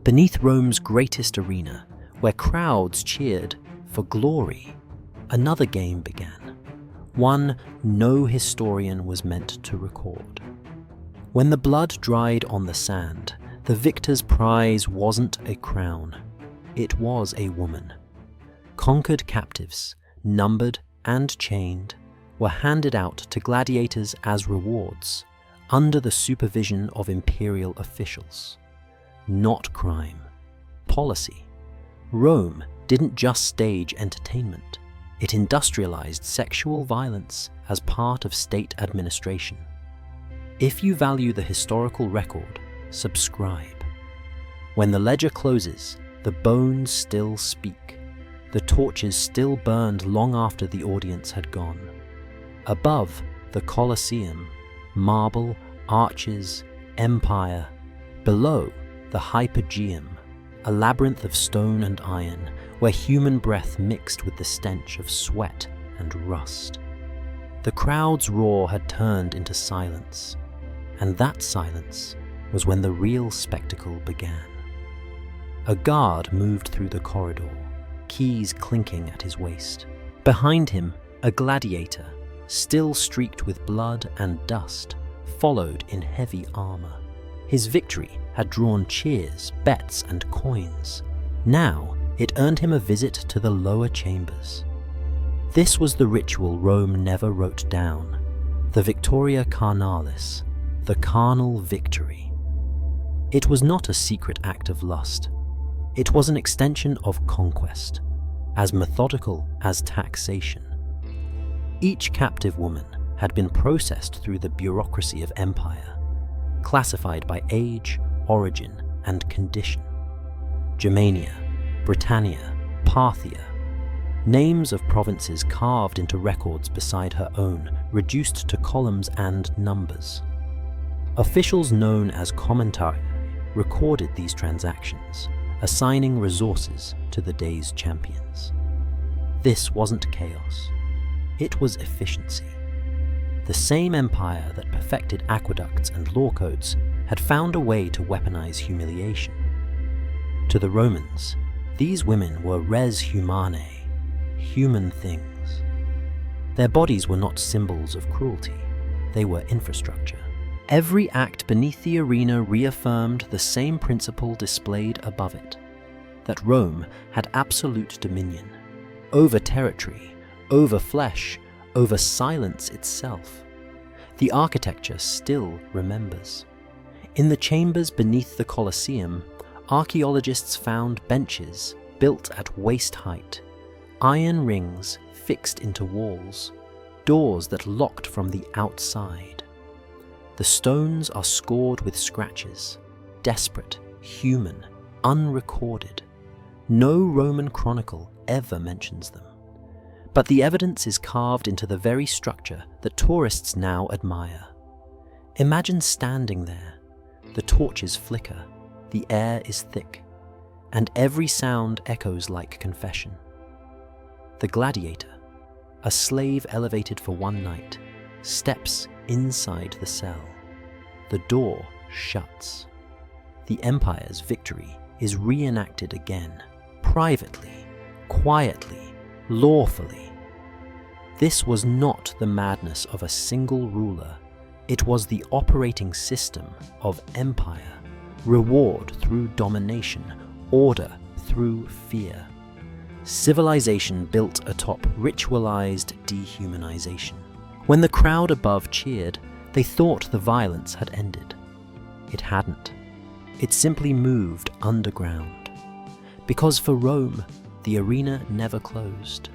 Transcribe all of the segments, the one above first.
Beneath Rome's greatest arena, where crowds cheered for glory, another game began, one no historian was meant to record. When the blood dried on the sand, the victor's prize wasn't a crown, it was a woman. Conquered captives, numbered and chained, were handed out to gladiators as rewards, under the supervision of imperial officials. Not crime, policy. Rome didn't just stage entertainment, it industrialized sexual violence as part of state administration. If you value the historical record, subscribe. When the ledger closes, the bones still speak. The torches still burned long after the audience had gone. Above the Colosseum, marble, arches, empire. Below, the Hypogeum, a labyrinth of stone and iron, where human breath mixed with the stench of sweat and rust. The crowd's roar had turned into silence, and that silence was when the real spectacle began. A guard moved through the corridor, keys clinking at his waist. Behind him, a gladiator, still streaked with blood and dust, followed in heavy armor. His victory had drawn cheers, bets, and coins. Now, it earned him a visit to the lower chambers. This was the ritual Rome never wrote down, the Victoria Carnalis, the carnal victory. It was not a secret act of lust. It was an extension of conquest, as methodical as taxation. Each captive woman had been processed through the bureaucracy of empire, classified by age, origin, and condition. Germania, Britannia, Parthia, names of provinces carved into records beside her own, reduced to columns and numbers. Officials known as commentari recorded these transactions, assigning resources to the day's champions. This wasn't chaos, it was efficiency. The same empire that perfected aqueducts and law codes had found a way to weaponize humiliation. To the Romans, these women were res humanae, human things. Their bodies were not symbols of cruelty, they were infrastructure. Every act beneath the arena reaffirmed the same principle displayed above it, that Rome had absolute dominion, over territory, over flesh, over silence itself. The architecture still remembers. In the chambers beneath the Colosseum, archaeologists found benches built at waist height, iron rings fixed into walls, doors that locked from the outside. The stones are scored with scratches, desperate, human, unrecorded. No Roman chronicle ever mentions them. But the evidence is carved into the very structure that tourists now admire. Imagine standing there. The torches flicker, the air is thick, and every sound echoes like confession. The gladiator, a slave elevated for one night, steps inside the cell. The door shuts. The empire's victory is reenacted again, privately, quietly, lawfully. This was not the madness of a single ruler. It was the operating system of empire, reward through domination, order through fear. Civilization built atop ritualized dehumanization. When the crowd above cheered, they thought the violence had ended. It hadn't. It simply moved underground. Because for Rome, the arena never closed.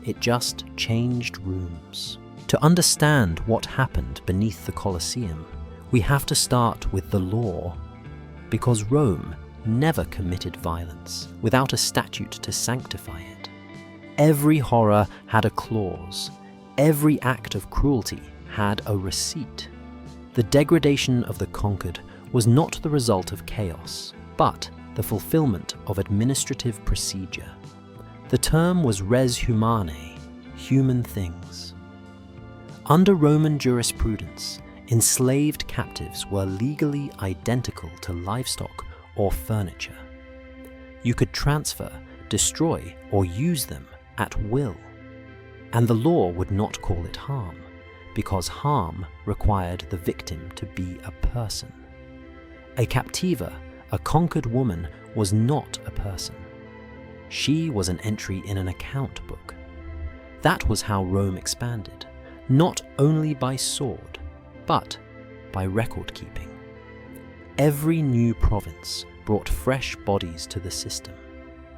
It just changed rooms. To understand what happened beneath the Colosseum, we have to start with the law. Because Rome never committed violence without a statute to sanctify it. Every horror had a clause. Every act of cruelty had a receipt. The degradation of the conquered was not the result of chaos, but the fulfillment of administrative procedure. The term was res humanae, human things. Under Roman jurisprudence, enslaved captives were legally identical to livestock or furniture. You could transfer, destroy, or use them at will. And the law would not call it harm, because harm required the victim to be a person. A captiva, a conquered woman, was not a person. She was an entry in an account book. That was how Rome expanded, not only by sword, but by record keeping. Every new province brought fresh bodies to the system: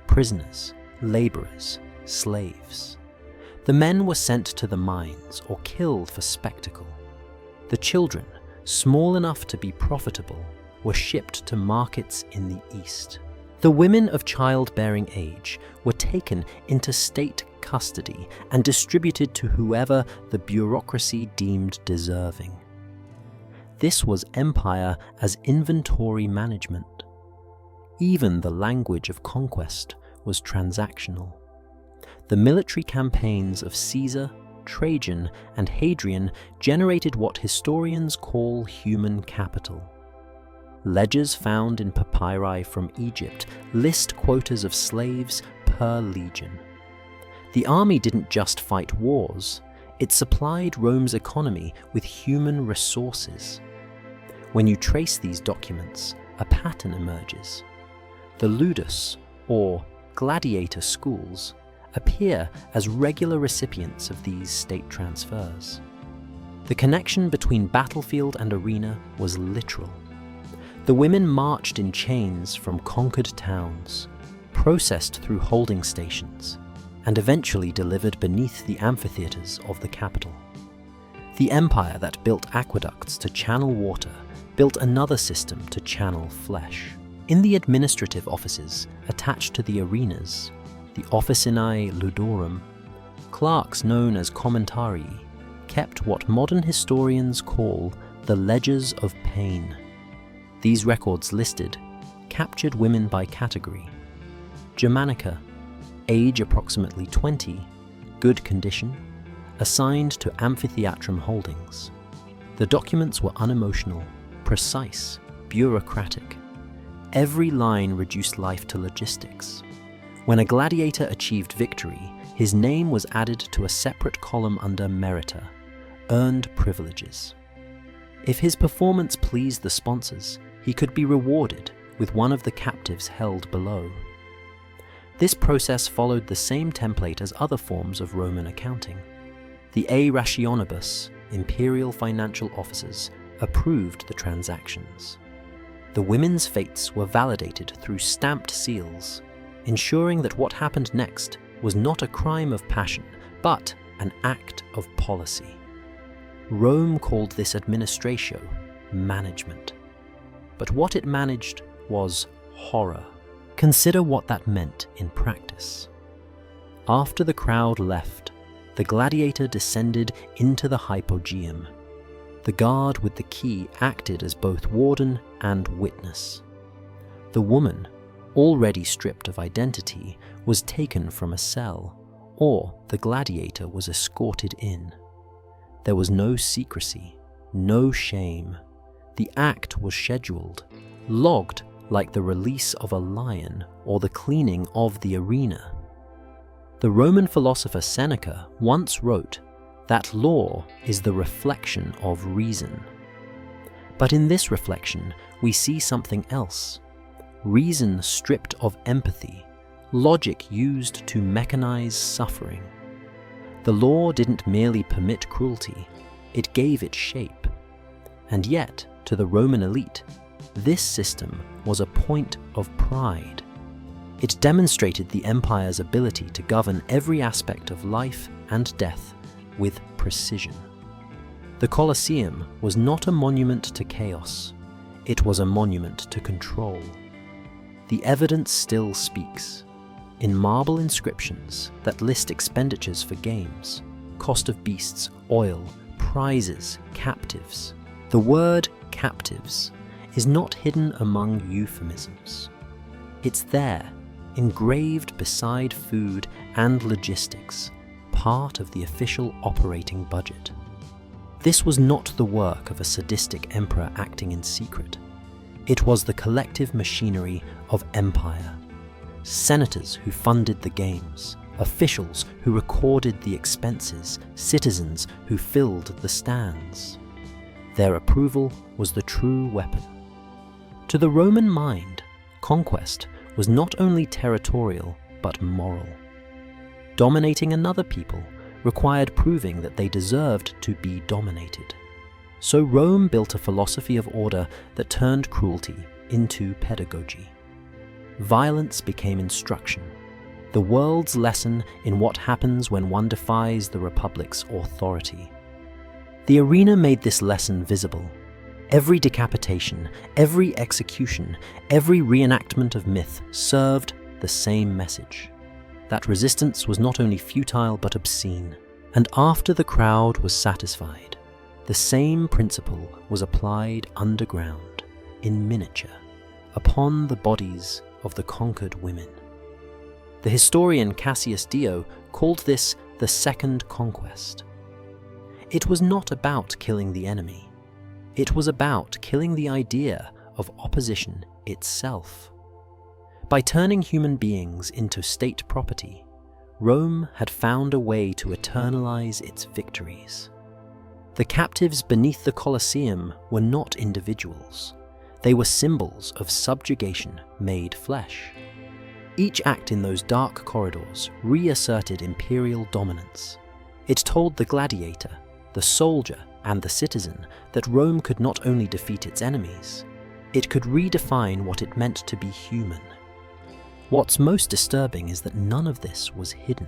prisoners, laborers, slaves. The men were sent to the mines or killed for spectacle. The children, small enough to be profitable, were shipped to markets in the east. The women of childbearing age were taken into state custody and distributed to whoever the bureaucracy deemed deserving. This was empire as inventory management. Even the language of conquest was transactional. The military campaigns of Caesar, Trajan, and Hadrian generated what historians call human capital. Ledgers found in papyri from Egypt list quotas of slaves per legion. The army didn't just fight wars, it supplied Rome's economy with human resources. When you trace these documents, a pattern emerges. The ludus, or gladiator schools, appear as regular recipients of these state transfers. The connection between battlefield and arena was literal. The women marched in chains from conquered towns, processed through holding stations, and eventually delivered beneath the amphitheaters of the capital. The empire that built aqueducts to channel water built another system to channel flesh. In the administrative offices attached to the arenas, the officinae ludorum, clerks known as commentarii kept what modern historians call the ledgers of pain. These records listed captured women by category: Germanica, age approximately 20, good condition, assigned to amphitheatrum holdings. The documents were unemotional, precise, bureaucratic. Every line reduced life to logistics. When a gladiator achieved victory, his name was added to a separate column under merita, earned privileges. If his performance pleased the sponsors, he could be rewarded with one of the captives held below. This process followed the same template as other forms of Roman accounting. The A Rationibus, imperial financial officers, approved the transactions. The women's fates were validated through stamped seals, ensuring that what happened next was not a crime of passion, but an act of policy. Rome called this administratio management. But what it managed was horror. Consider what that meant in practice. After the crowd left, the gladiator descended into the hypogeum. The guard with the key acted as both warden and witness. The woman, already stripped of identity, was taken from a cell, or the gladiator was escorted in. There was no secrecy, no shame. The act was scheduled, logged like the release of a lion or the cleaning of the arena. The Roman philosopher Seneca once wrote that law is the reflection of reason. But in this reflection, we see something else. Reason stripped of empathy, logic used to mechanize suffering. The law didn't merely permit cruelty, it gave it shape. And yet, to the Roman elite, this system was a point of pride. It demonstrated the empire's ability to govern every aspect of life and death with precision. The Colosseum was not a monument to chaos, it was a monument to control. The evidence still speaks. In marble inscriptions that list expenditures for games, cost of beasts, oil, prizes, captives. The word captives is not hidden among euphemisms. It's there, engraved beside food and logistics, part of the official operating budget. This was not the work of a sadistic emperor acting in secret. It was the collective machinery of empire. senators who funded the games, officials who recorded the expenses, citizens who filled the stands. Their approval was the true weapon. To the Roman mind, conquest was not only territorial but moral. Dominating another people required proving that they deserved to be dominated. So Rome built a philosophy of order that turned cruelty into pedagogy. Violence became instruction, the world's lesson in what happens when one defies the Republic's authority. The arena made this lesson visible. Every decapitation, every execution, every reenactment of myth served the same message: that resistance was not only futile but obscene. And after the crowd was satisfied, the same principle was applied underground, in miniature, upon the bodies of the conquered women. The historian Cassius Dio called this the Second Conquest. It was not about killing the enemy. It was about killing the idea of opposition itself. By turning human beings into state property, Rome had found a way to eternalize its victories. The captives beneath the Colosseum were not individuals. They were symbols of subjugation made flesh. Each act in those dark corridors reasserted imperial dominance. It told the gladiator, the soldier, and the citizen that Rome could not only defeat its enemies, it could redefine what it meant to be human. What's most disturbing is that none of this was hidden.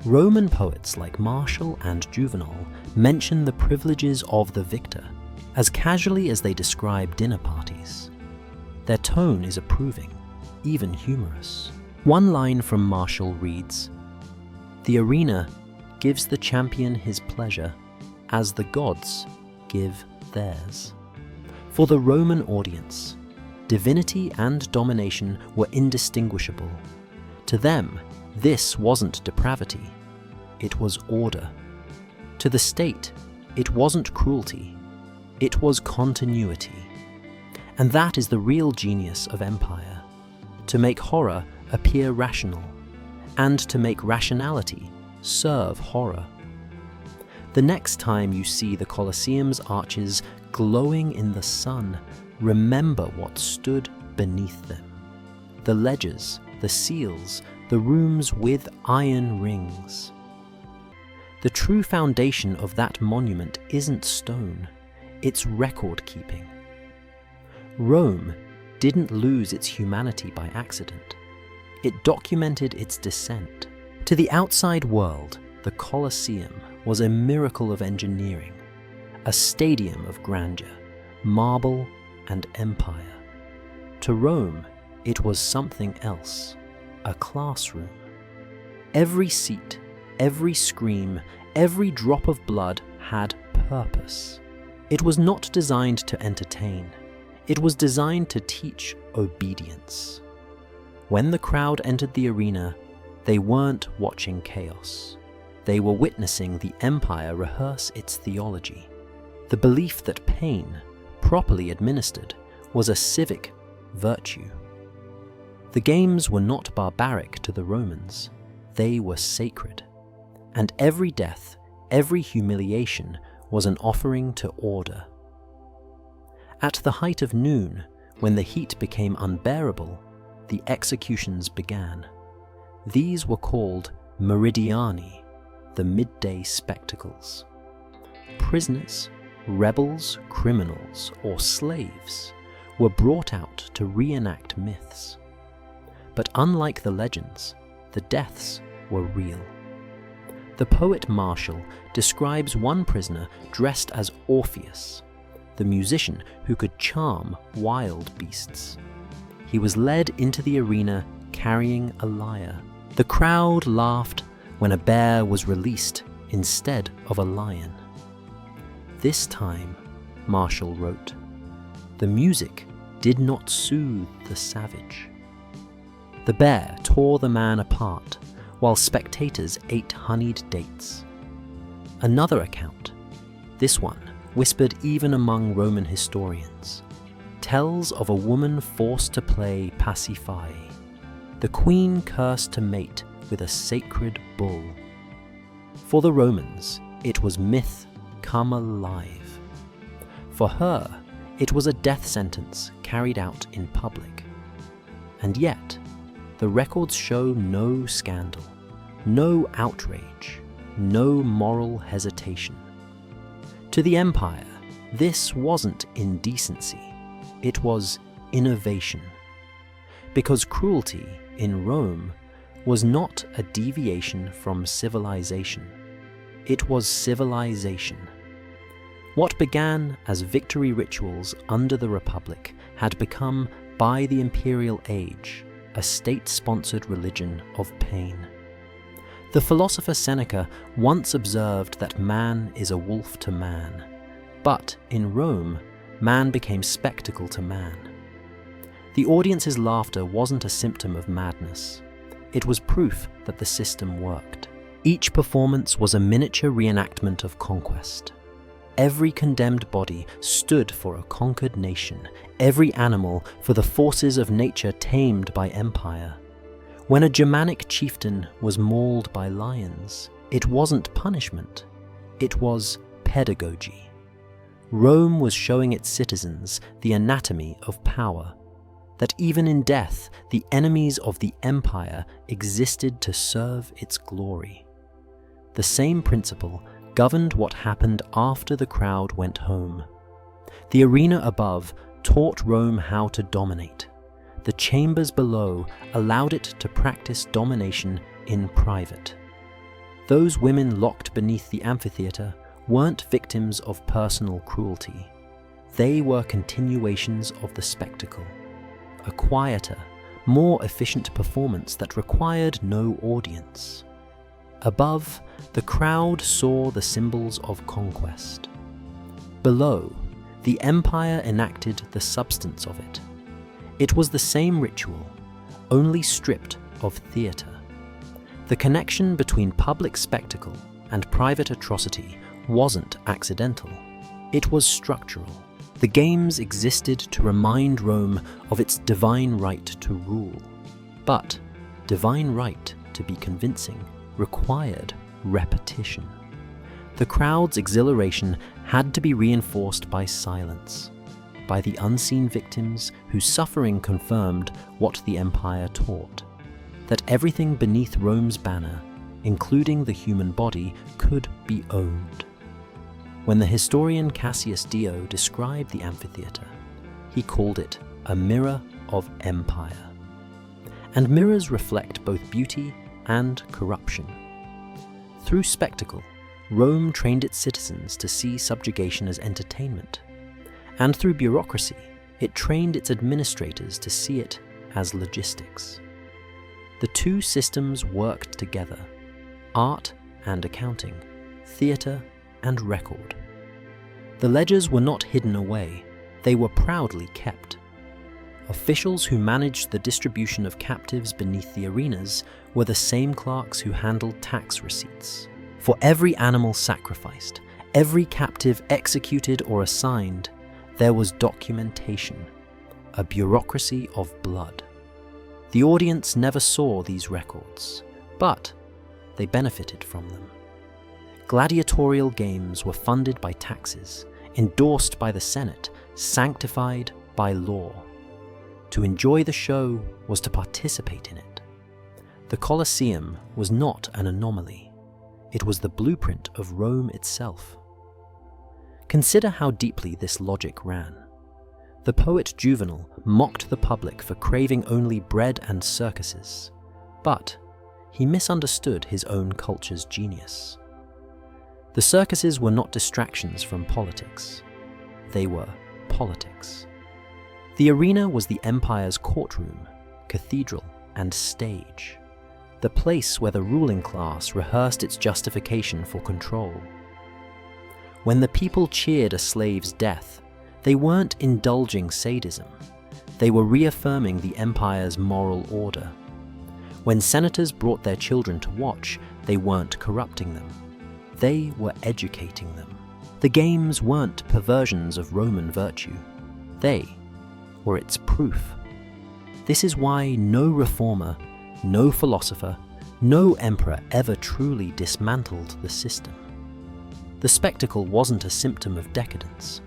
Roman poets like Martial and Juvenal mention the privileges of the victor as casually as they describe dinner parties. Their tone is approving, even humorous. One line from Martial reads, "The arena gives the champion his pleasure as the gods give theirs." For the Roman audience, divinity and domination were indistinguishable. To them, this wasn't depravity, it was order. To the state, it wasn't cruelty, it was continuity. And that is the real genius of empire: to make horror appear rational, and to make rationality serve horror. The next time you see the Colosseum's arches glowing in the sun, remember what stood beneath them. The ledgers, the seals, the rooms with iron rings. The true foundation of that monument isn't stone, it's record-keeping. Rome didn't lose its humanity by accident. It documented its descent. To the outside world, the Colosseum was a miracle of engineering, a stadium of grandeur, marble, and empire. To Rome, it was something else, a classroom. Every seat, every scream, every drop of blood had purpose. It was not designed to entertain. It was designed to teach obedience. When the crowd entered the arena, they weren't watching chaos. They were witnessing the empire rehearse its theology, the belief that pain, properly administered, was a civic virtue. The games were not barbaric to the Romans, they were sacred. And every death, every humiliation was an offering to order. At the height of noon, when the heat became unbearable, the executions began. These were called meridiani, the midday spectacles. Prisoners, rebels, criminals, or slaves were brought out to reenact myths. But unlike the legends, the deaths were real. The poet Martial describes one prisoner dressed as Orpheus, the musician who could charm wild beasts. He was led into the arena carrying a lyre. The crowd laughed when a bear was released instead of a lion. This time, Martial wrote, the music did not soothe the savage. The bear tore the man apart, while spectators ate honeyed dates. Another account, this one whispered even among Roman historians, tells of a woman forced to play Pasiphae, the queen cursed to mate with a sacred bull. For the Romans, it was myth come alive. For her, it was a death sentence carried out in public. And yet, the records show no scandal, no outrage, no moral hesitation. To the empire, this wasn't indecency, it was innovation. Because cruelty in Rome was not a deviation from civilization, it was civilization. What began as victory rituals under the Republic had become, by the imperial age, a state-sponsored religion of pain. The philosopher Seneca once observed that man is a wolf to man, but in Rome, man became spectacle to man. The audience's laughter wasn't a symptom of madness. It was proof that the system worked. Each performance was a miniature reenactment of conquest. Every condemned body stood for a conquered nation, every animal for the forces of nature tamed by empire. When a Germanic chieftain was mauled by lions, it wasn't punishment, it was pedagogy. Rome was showing its citizens the anatomy of power, that even in death, the enemies of the empire existed to serve its glory. The same principle governed what happened after the crowd went home. The arena above taught Rome how to dominate. The chambers below allowed it to practice domination in private. Those women locked beneath the amphitheatre weren't victims of personal cruelty. They were continuations of the spectacle. A quieter, more efficient performance that required no audience. Above, the crowd saw the symbols of conquest. Below, the empire enacted the substance of it. It was the same ritual, only stripped of theatre. The connection between public spectacle and private atrocity wasn't accidental. It was structural. The games existed to remind Rome of its divine right to rule. But divine right to be convincing required repetition. The crowd's exhilaration had to be reinforced by silence, by the unseen victims whose suffering confirmed what the empire taught, that everything beneath Rome's banner, including the human body, could be owned. When the historian Cassius Dio described the amphitheatre, he called it a mirror of empire. And mirrors reflect both beauty and corruption. Through spectacle, Rome trained its citizens to see subjugation as entertainment, and through bureaucracy, it trained its administrators to see it as logistics. The two systems worked together: art and accounting, theatre and record. The ledgers were not hidden away, they were proudly kept. Officials who managed the distribution of captives beneath the arenas were the same clerks who handled tax receipts. For every animal sacrificed, every captive executed or assigned, there was documentation, a bureaucracy of blood. The audience never saw these records, but they benefited from them. Gladiatorial games were funded by taxes, endorsed by the Senate, sanctified by law. To enjoy the show was to participate in it. The Colosseum was not an anomaly. It was the blueprint of Rome itself. Consider how deeply this logic ran. The poet Juvenal mocked the public for craving only bread and circuses, but he misunderstood his own culture's genius. The circuses were not distractions from politics. They were politics. The arena was the empire's courtroom, cathedral, and stage, the place where the ruling class rehearsed its justification for control. When the people cheered a slave's death, they weren't indulging sadism. They were reaffirming the empire's moral order. When senators brought their children to watch, they weren't corrupting them. They were educating them. The games weren't perversions of Roman virtue. They were its proof. This is why no reformer, no philosopher, no emperor ever truly dismantled the system. The spectacle wasn't a symptom of decadence.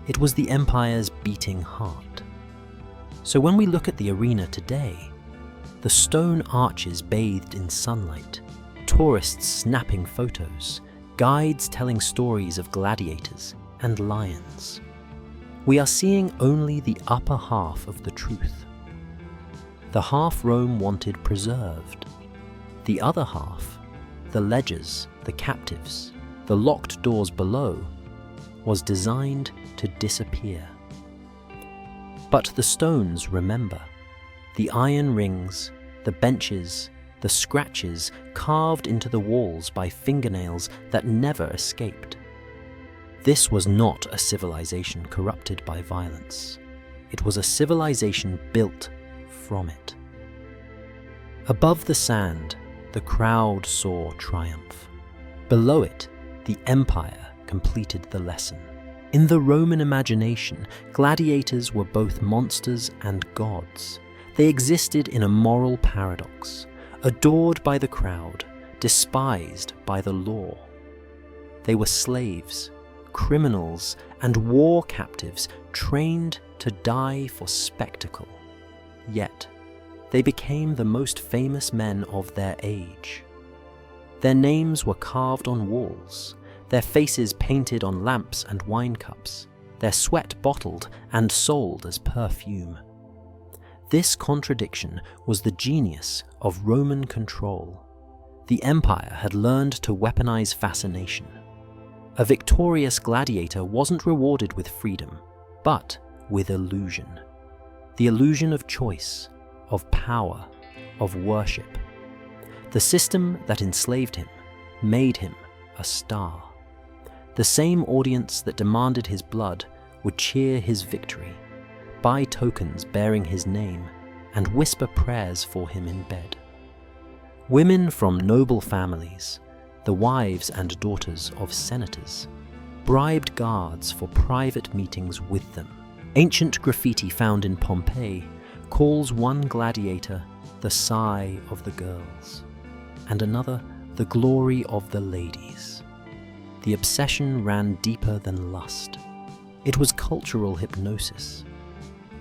It was the empire's beating heart. So when we look at the arena today, the stone arches bathed in sunlight, tourists snapping photos, guides telling stories of gladiators and lions, we are seeing only the upper half of the truth. The half Rome wanted preserved. The other half, the ledgers, the captives, the locked doors below, was designed to disappear. But the stones remember. The iron rings, the benches, the scratches carved into the walls by fingernails that never escaped. This was not a civilization corrupted by violence. It was a civilization built from it. Above the sand, the crowd saw triumph. Below it, the empire completed the lesson. In the Roman imagination, gladiators were both monsters and gods. They existed in a moral paradox, adored by the crowd, despised by the law. They were slaves, criminals, and war captives trained to die for spectacle. Yet, they became the most famous men of their age. Their names were carved on walls, their faces painted on lamps and wine cups, their sweat bottled and sold as perfume. This contradiction was the genius of Roman control. The empire had learned to weaponize fascination. A victorious gladiator wasn't rewarded with freedom, but with illusion. The illusion of choice, of power, of worship. The system that enslaved him made him a star. The same audience that demanded his blood would cheer his victory, buy tokens bearing his name, and whisper prayers for him in bed. Women from noble families, the wives and daughters of senators, bribed guards for private meetings with them. Ancient graffiti found in Pompeii calls one gladiator the sigh of the girls, and another the glory of the ladies. The obsession ran deeper than lust. It was cultural hypnosis.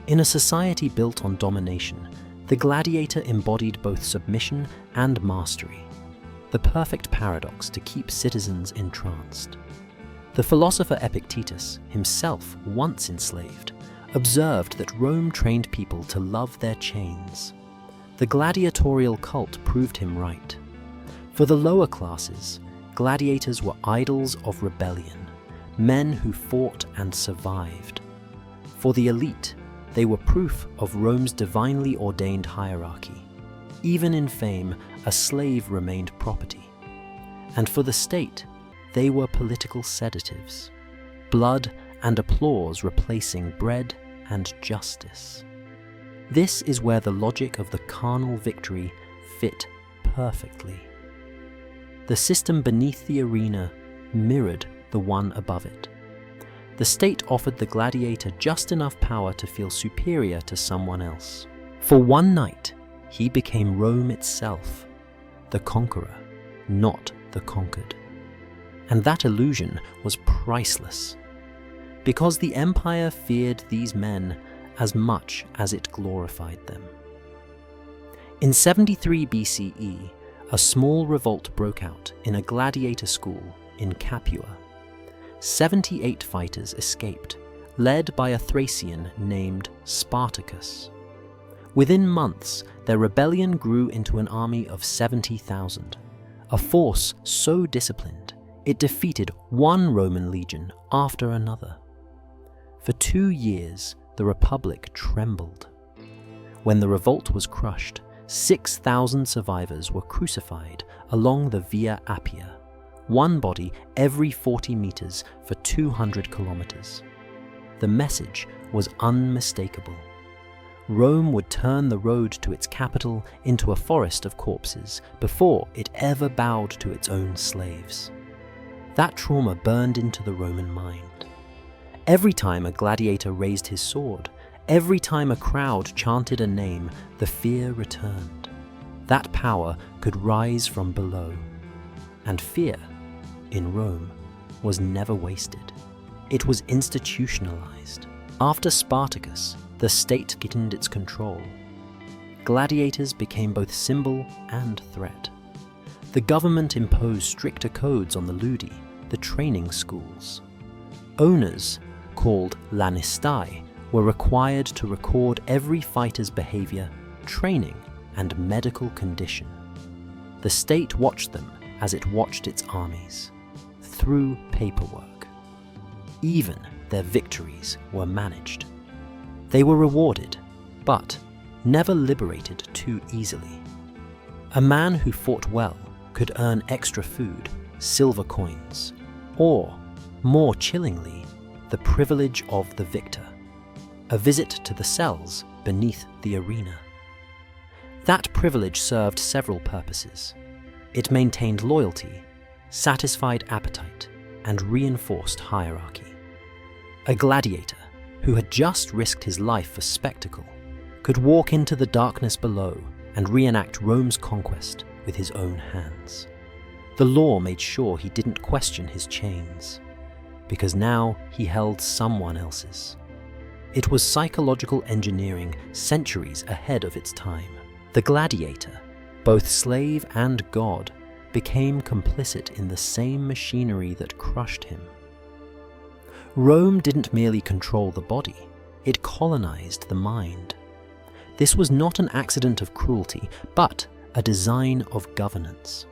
In a society built on domination, the gladiator embodied both submission and mastery, the perfect paradox to keep citizens entranced. The philosopher Epictetus, himself once enslaved, observed that Rome trained people to love their chains. The gladiatorial cult proved him right. For the lower classes, gladiators were idols of rebellion, men who fought and survived. For the elite, they were proof of Rome's divinely ordained hierarchy. Even in fame, a slave remained property. And for the state, they were political sedatives, blood and applause replacing bread and justice. This is where the logic of the carnal victory fit perfectly. The system beneath the arena mirrored the one above it. The state offered the gladiator just enough power to feel superior to someone else. For one night, he became Rome itself, the conqueror, not the conquered. And that illusion was priceless, because the empire feared these men as much as it glorified them. In 73 BCE, a small revolt broke out in a gladiator school in Capua. 78 fighters escaped, led by a Thracian named Spartacus. Within months, their rebellion grew into an army of 70,000, a force so disciplined it defeated one Roman legion after another. For 2 years, the Republic trembled. When the revolt was crushed, 6,000 survivors were crucified along the Via Appia, one body every 40 meters for 200 kilometers. The message was unmistakable. Rome would turn the road to its capital into a forest of corpses before it ever bowed to its own slaves. That trauma burned into the Roman mind. Every time a gladiator raised his sword, every time a crowd chanted a name, the fear returned. that power could rise from below. And fear, in Rome, was never wasted. It was institutionalized. After Spartacus, the state gained its control. Gladiators became both symbol and threat. The government imposed stricter codes on the ludi, the training schools. Owners, called lanistai, were required to record every fighter's behavior, training, and medical condition. The state watched them as it watched its armies, through paperwork. Even their victories were managed. They were rewarded, but never liberated too easily. A man who fought well could earn extra food, silver coins, or, more chillingly, the privilege of the victor, a visit to the cells beneath the arena. That privilege served several purposes. It maintained loyalty, satisfied appetite, and reinforced hierarchy. A gladiator, who had just risked his life for spectacle, could walk into the darkness below and reenact Rome's conquest with his own hands. The law made sure he didn't question his chains, because now he held someone else's. It was psychological engineering centuries ahead of its time. The gladiator, both slave and god, became complicit in the same machinery that crushed him. Rome didn't merely control the body, it colonized the mind. This was not an accident of cruelty, but a design of governance.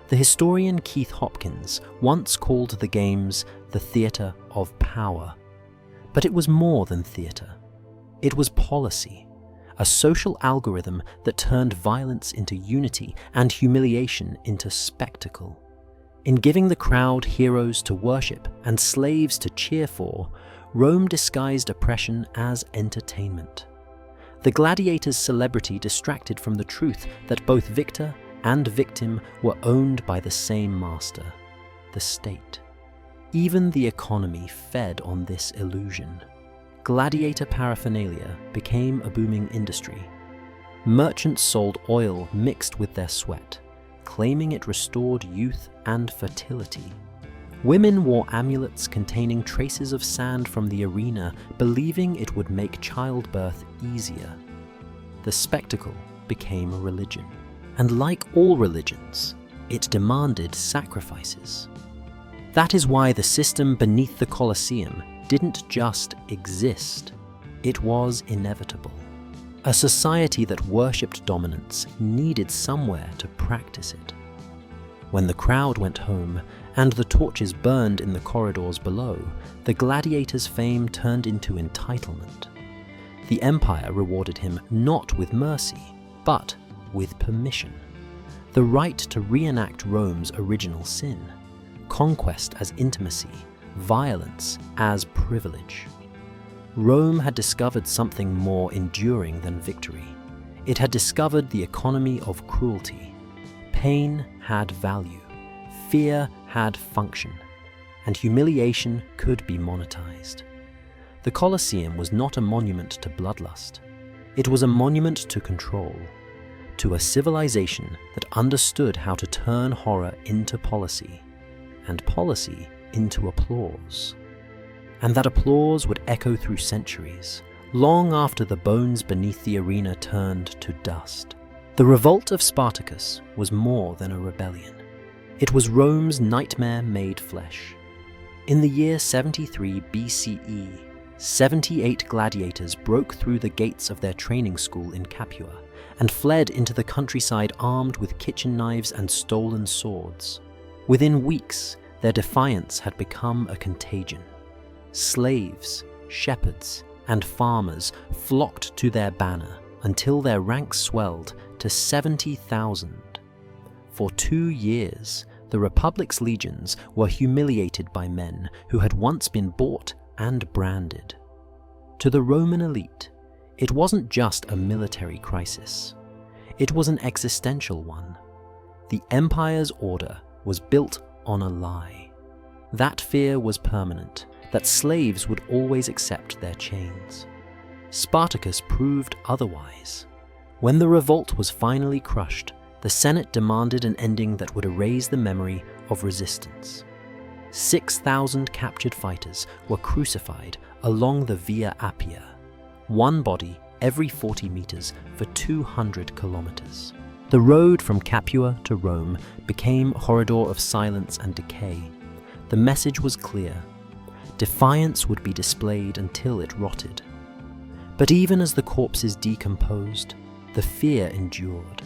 The historian Keith Hopkins once called the games the theatre of power. But it was more than theatre. It was policy, a social algorithm that turned violence into unity and humiliation into spectacle. In giving the crowd heroes to worship and slaves to cheer for, Rome disguised oppression as entertainment. The gladiator's celebrity distracted from the truth that both victor and victim were owned by the same master, the state. Even the economy fed on this illusion. Gladiator paraphernalia became a booming industry. Merchants sold oil mixed with their sweat, claiming it restored youth and fertility. Women wore amulets containing traces of sand from the arena, believing it would make childbirth easier. The spectacle became a religion. And like all religions, it demanded sacrifices. That is why the system beneath the Colosseum didn't just exist, it was inevitable. A society that worshipped dominance needed somewhere to practice it. When the crowd went home and the torches burned in the corridors below, the gladiator's fame turned into entitlement. The empire rewarded him not with mercy, but with permission. The right to reenact Rome's original sin, conquest as intimacy, violence as privilege. Rome had discovered something more enduring than victory. It had discovered the economy of cruelty. Pain had value, fear had function, and humiliation could be monetized. The Colosseum was not a monument to bloodlust. It was a monument to control, to a civilization that understood how to turn horror into policy, and policy into applause. And that applause would echo through centuries, long after the bones beneath the arena turned to dust. The revolt of Spartacus was more than a rebellion. It was Rome's nightmare made flesh. In the year 73 BCE, 78 gladiators broke through the gates of their training school in Capua and fled into the countryside armed with kitchen knives and stolen swords. Within weeks, their defiance had become a contagion. Slaves, shepherds, and farmers flocked to their banner until their ranks swelled to 70,000. For 2 years, the Republic's legions were humiliated by men who had once been bought and branded. To the Roman elite, it wasn't just a military crisis. It was an existential one. The empire's order was built on a lie. That fear was permanent, that slaves would always accept their chains. Spartacus proved otherwise. When the revolt was finally crushed, the Senate demanded an ending that would erase the memory of resistance. 6,000 captured fighters were crucified along the Via Appia, one body every 40 meters for 200 kilometers. The road from Capua to Rome became a corridor of silence and decay. The message was clear. Defiance would be displayed until it rotted. But even as the corpses decomposed, the fear endured.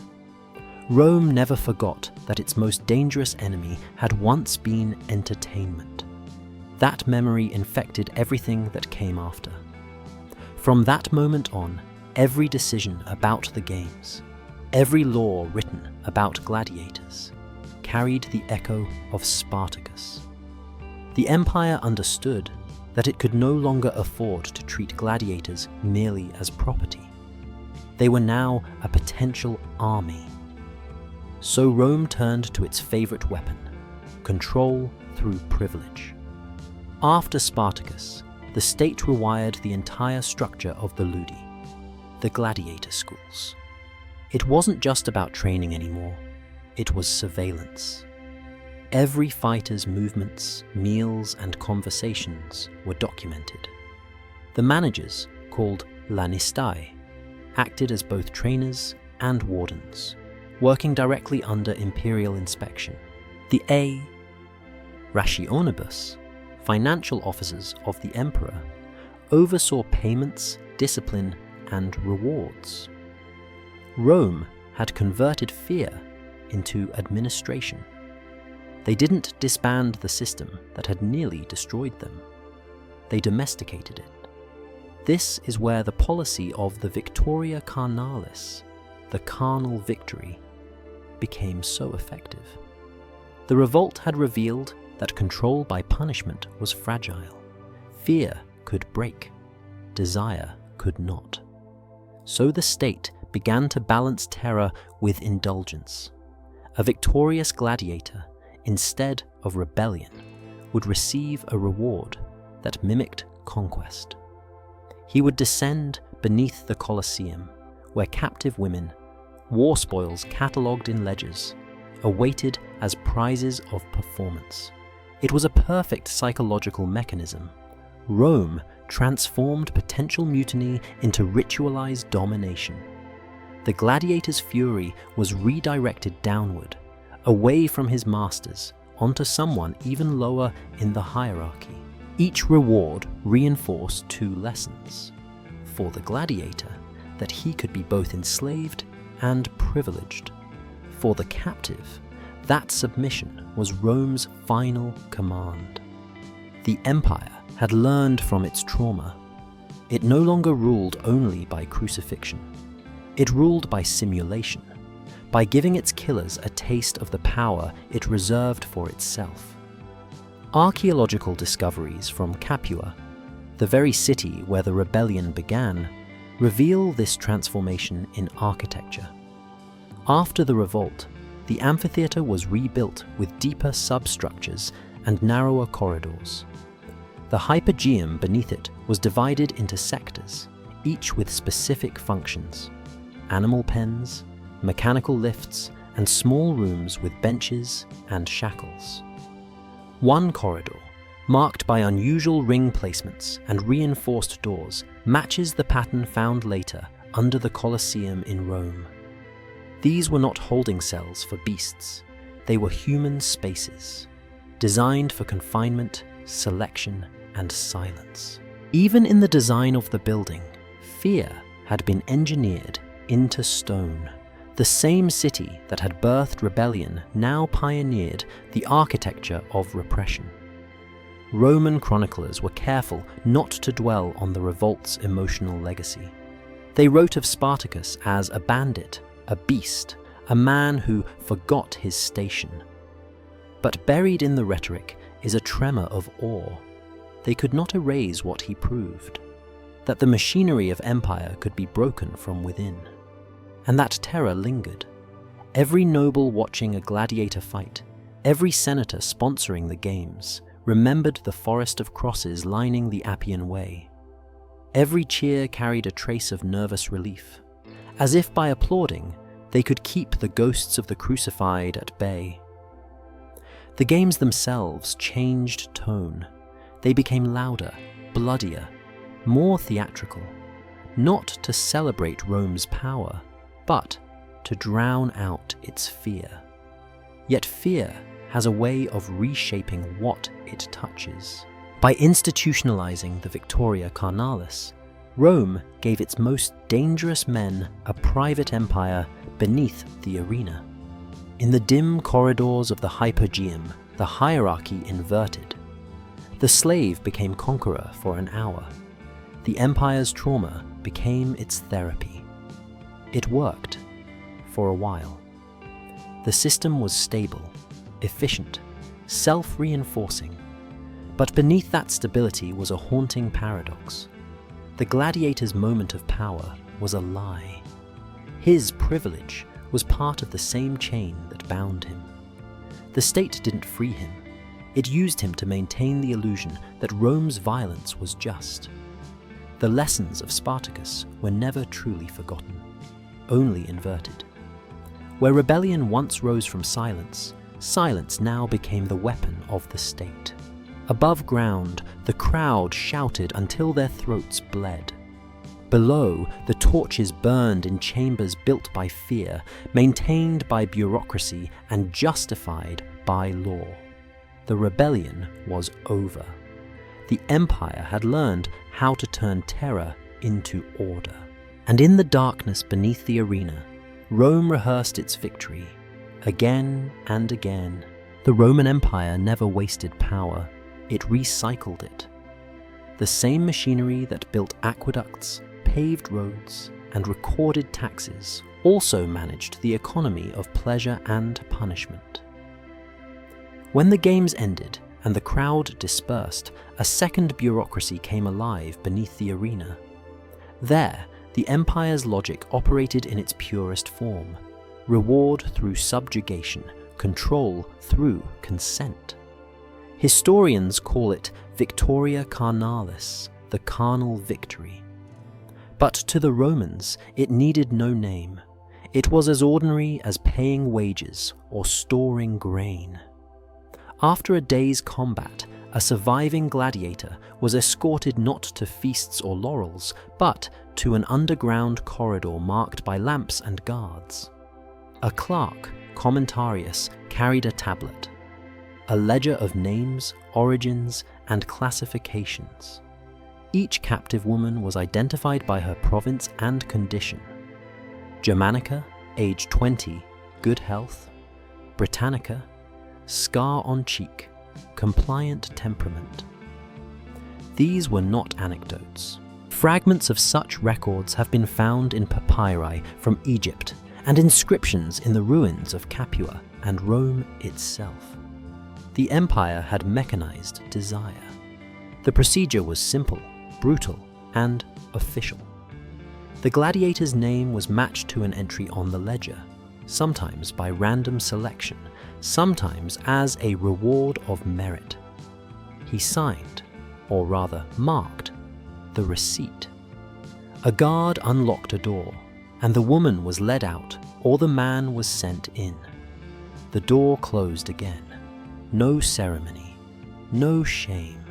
Rome never forgot that its most dangerous enemy had once been entertainment. That memory infected everything that came after. From that moment on, every decision about the games, every law written about gladiators, carried the echo of Spartacus. The empire understood that it could no longer afford to treat gladiators merely as property. They were now a potential army. So Rome turned to its favorite weapon, control through privilege. After Spartacus, the state rewired the entire structure of the Ludi, the gladiator schools. It wasn't just about training anymore, it was surveillance. Every fighter's movements, meals, and conversations were documented. The managers, called lanistai, acted as both trainers and wardens, working directly under imperial inspection. The rationibus, financial officers of the emperor, oversaw payments, discipline, and rewards. Rome had converted fear into administration. They didn't disband the system that had nearly destroyed them. They domesticated it. This is where the policy of the Victoria Carnalis, the carnal victory, became so effective. The revolt had revealed that control by punishment was fragile. Fear could break, desire could not. So the state began to balance terror with indulgence. A victorious gladiator, instead of rebellion, would receive a reward that mimicked conquest. He would descend beneath the Colosseum, where captive women, war spoils catalogued in ledgers, awaited as prizes of performance. It was a perfect psychological mechanism. Rome transformed potential mutiny into ritualized domination. The gladiator's fury was redirected downward, away from his masters, onto someone even lower in the hierarchy. Each reward reinforced two lessons. For the gladiator, that he could be both enslaved and privileged. For the captive, that submission was Rome's final command. The empire had learned from its trauma. It no longer ruled only by crucifixion. It ruled by simulation, by giving its killers a taste of the power it reserved for itself. Archaeological discoveries from Capua, the very city where the rebellion began, reveal this transformation in architecture. After the revolt, the amphitheatre was rebuilt with deeper substructures and narrower corridors. The hypogeum beneath it was divided into sectors, each with specific functions: animal pens, mechanical lifts, and small rooms with benches and shackles. One corridor, marked by unusual ring placements and reinforced doors, matches the pattern found later under the Colosseum in Rome. These were not holding cells for beasts, they were human spaces, designed for confinement, selection, and silence. Even in the design of the building, fear had been engineered into stone. The same city that had birthed rebellion now pioneered the architecture of repression. Roman chroniclers were careful not to dwell on the revolt's emotional legacy. They wrote of Spartacus as a bandit, a beast, a man who forgot his station. But buried in the rhetoric is a tremor of awe. They could not erase what he proved, that the machinery of empire could be broken from within. And that terror lingered. Every noble watching a gladiator fight, every senator sponsoring the games, remembered the forest of crosses lining the Appian Way. Every cheer carried a trace of nervous relief, As if by applauding, they could keep the ghosts of the crucified at bay. The games themselves changed tone. They became louder, bloodier, more theatrical, not to celebrate Rome's power, but to drown out its fear. Yet fear has a way of reshaping what it touches. By institutionalizing the Victoria Carnalis, Rome gave its most dangerous men a private empire beneath the arena. In the dim corridors of the Hypogeum, the hierarchy inverted. The slave became conqueror for an hour. The empire's trauma became its therapy. It worked for a while. The system was stable, efficient, self-reinforcing. But beneath that stability was a haunting paradox. The gladiator's moment of power was a lie. His privilege was part of the same chain that bound him. The state didn't free him. It used him to maintain the illusion that Rome's violence was just. The lessons of Spartacus were never truly forgotten, only inverted. Where rebellion once rose from silence, silence now became the weapon of the state. Above ground, the crowd shouted until their throats bled. Below, the torches burned in chambers built by fear, maintained by bureaucracy, and justified by law. The rebellion was over. The empire had learned how to turn terror into order. And in the darkness beneath the arena, Rome rehearsed its victory, again and again. The Roman Empire never wasted power. It recycled it. The same machinery that built aqueducts, paved roads, and recorded taxes also managed the economy of pleasure and punishment. When the games ended and the crowd dispersed, a second bureaucracy came alive beneath the arena. There, the empire's logic operated in its purest form: reward through subjugation, control through consent. Historians call it Victoria Carnalis, the carnal victory. But to the Romans, it needed no name. It was as ordinary as paying wages or storing grain. After a day's combat, a surviving gladiator was escorted not to feasts or laurels, but to an underground corridor marked by lamps and guards. A clerk, commentarius, carried a tablet, a ledger of names, origins, and classifications. Each captive woman was identified by her province and condition. Germanica, age 20, good health. Britannica, scar on cheek, compliant temperament. These were not anecdotes. Fragments of such records have been found in papyri from Egypt and inscriptions in the ruins of Capua and Rome itself. The empire had mechanized desire. The procedure was simple, brutal, and official. The gladiator's name was matched to an entry on the ledger, sometimes by random selection, sometimes as a reward of merit. He signed, or rather marked, the receipt. A guard unlocked a door, and the woman was led out, or the man was sent in. The door closed again. No ceremony, no shame.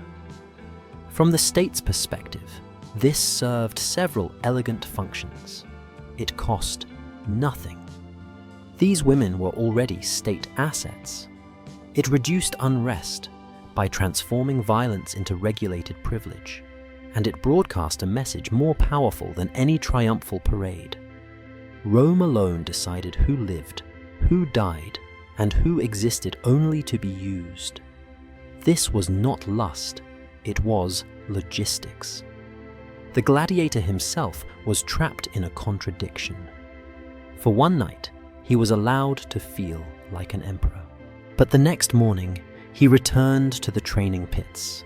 From the state's perspective, this served several elegant functions. It cost nothing. These women were already state assets. It reduced unrest by transforming violence into regulated privilege, and it broadcast a message more powerful than any triumphal parade. Rome alone decided who lived, who died, and who existed only to be used. This was not lust, it was logistics. The gladiator himself was trapped in a contradiction. For one night, he was allowed to feel like an emperor. But the next morning, he returned to the training pits,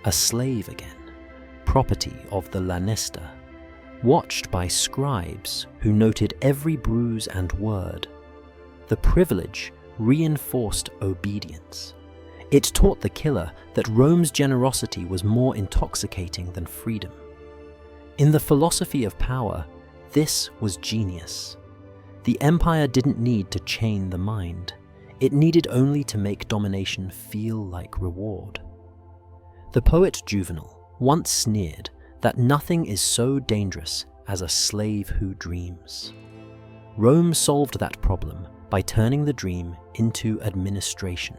a slave again, property of the lanista, watched by scribes who noted every bruise and word. The privilege reinforced obedience. It taught the killer that Rome's generosity was more intoxicating than freedom. In the philosophy of power, This was genius. The empire didn't need to chain the mind. It needed only to make domination feel like reward. The poet Juvenal once sneered that nothing is so dangerous as a slave who dreams. Rome solved that problem by turning the dream into administration.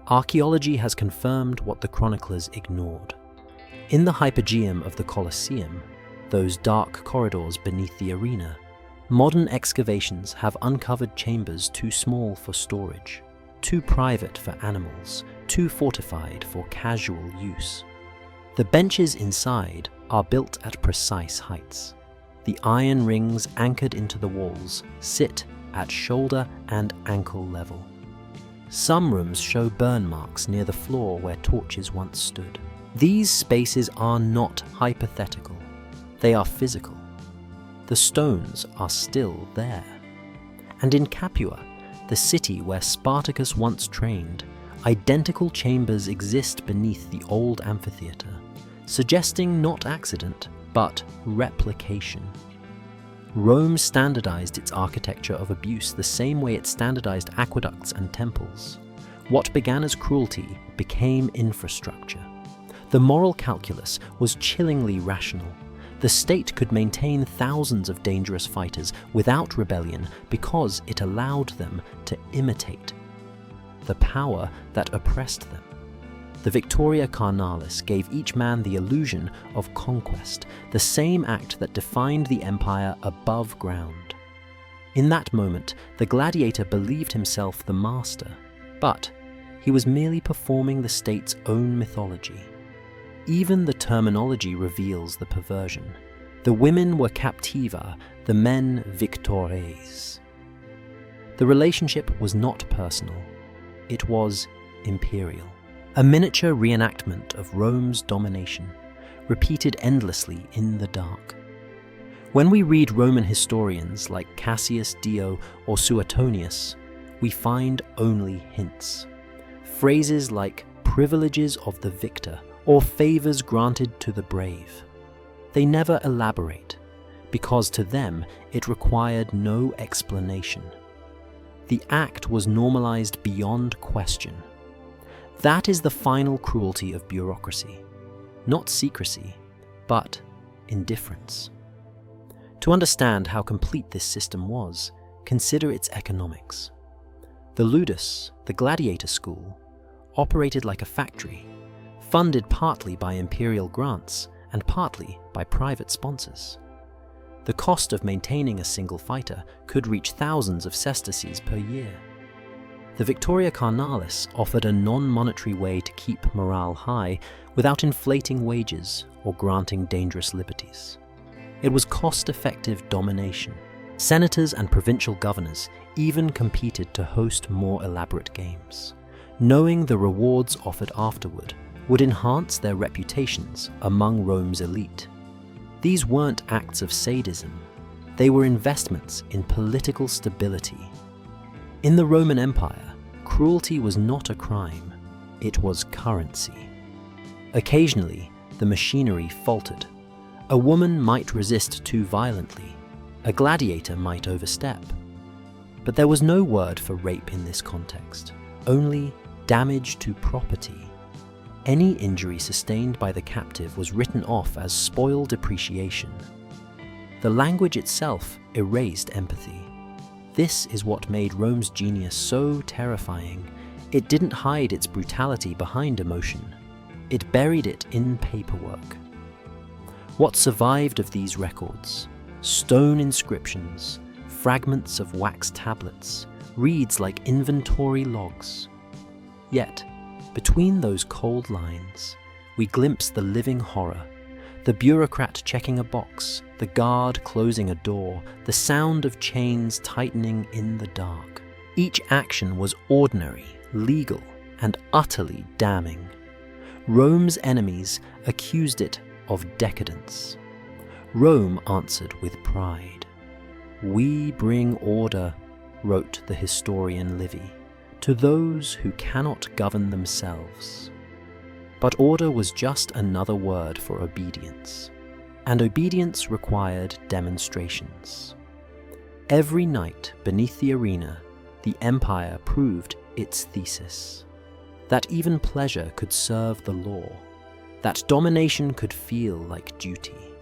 Archaeology has confirmed what the chroniclers ignored. In the hypogeum of the Colosseum, those dark corridors beneath the arena, modern excavations have uncovered chambers too small for storage, too private for animals, too fortified for casual use. The benches inside are built at precise heights. The iron rings anchored into the walls sit at shoulder and ankle level. Some rooms show burn marks near the floor where torches once stood. These spaces are not hypothetical. They are physical. The stones are still there. And in Capua, the city where Spartacus once trained, identical chambers exist beneath the old amphitheater, suggesting not accident, but replication. Rome standardized its architecture of abuse the same way it standardized aqueducts and temples. What began as cruelty became infrastructure. The moral calculus was chillingly rational. The state could maintain thousands of dangerous fighters without rebellion because it allowed them to imitate the power that oppressed them. The Victoria Carnalis gave each man the illusion of conquest, the same act that defined the empire above ground. In that moment, the gladiator believed himself the master, but he was merely performing the state's own mythology. Even the terminology reveals the perversion. The women were captiva, the men victores. The relationship was not personal, it was imperial. A miniature reenactment of Rome's domination, repeated endlessly in the dark. When we read Roman historians like Cassius Dio or Suetonius, we find only hints. Phrases like privileges of the victor or favors granted to the brave. They never elaborate, because to them it required no explanation. The act was normalized beyond question. That is the final cruelty of bureaucracy. Not secrecy, but indifference. To understand how complete this system was, consider its economics. The ludus, the gladiator school, operated like a factory, funded partly by imperial grants and partly by private sponsors. The cost of maintaining a single fighter could reach thousands of sesterces per year. The Victoria Carnalis offered a non-monetary way to keep morale high without inflating wages or granting dangerous liberties. It was cost-effective domination. Senators and provincial governors even competed to host more elaborate games, knowing the rewards offered afterward would enhance their reputations among Rome's elite. These weren't acts of sadism. They were investments in political stability. In the Roman Empire, cruelty was not a crime, it was currency. Occasionally, the machinery faltered. A woman might resist too violently, a gladiator might overstep. But there was no word for rape in this context, only damage to property. Any injury sustained by the captive was written off as spoil depreciation. The language itself erased empathy. This is what made Rome's genius so terrifying. It didn't hide its brutality behind emotion. It buried it in paperwork. What survived of these records? Stone inscriptions, fragments of wax tablets, reeds like inventory logs. Yet, between those cold lines, we glimpse the living horror, the bureaucrat checking a box, the guard closing a door, the sound of chains tightening in the dark. Each action was ordinary, legal, and utterly damning. Rome's enemies accused it of decadence. Rome answered with pride. "We bring order," wrote the historian Livy, "to those who cannot govern themselves." But order was just another word for obedience. and obedience required demonstrations. Every night beneath the arena, the empire proved its thesis: that even pleasure could serve the law, that domination could feel like duty,